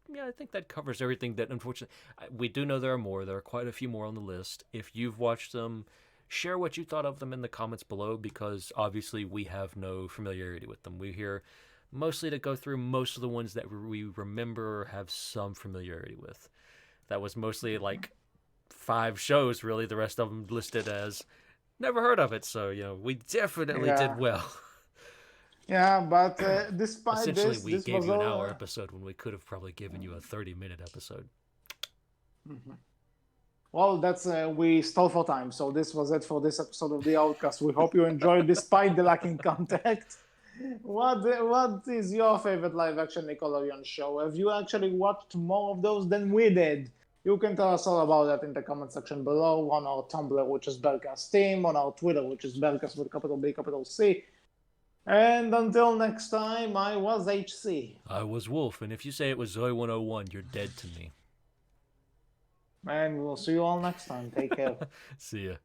that covers everything that unfortunately we do know there are more. There are quite a few more on the list. If you've watched them, Share what you thought of them in the comments below, because obviously we have no familiarity with them. We're here mostly to go through most of the ones that we remember or have some familiarity with. That was mostly like 5 shows, really. The rest of them listed as never heard of it. So, we definitely did Yeah. well. Yeah, but despite Essentially, this, we this gave was you an all. hour episode when we could have probably given you a 30-minute episode. Well, that's we stole for time, so this was it for this episode of the Outcast. We hope you enjoyed, despite the lacking context. What is your favorite live action Nickelodeon show? Have you actually watched more of those than we did? You can tell us all about that in the comment section below, on our Tumblr, which is Belcast Team, on our Twitter, which is Belcast with capital B, capital C. And until next time, I was HC. I was Wolf, and if you say it was Zoe 101, you're dead to me. And we'll see you all next time. Take care. See ya.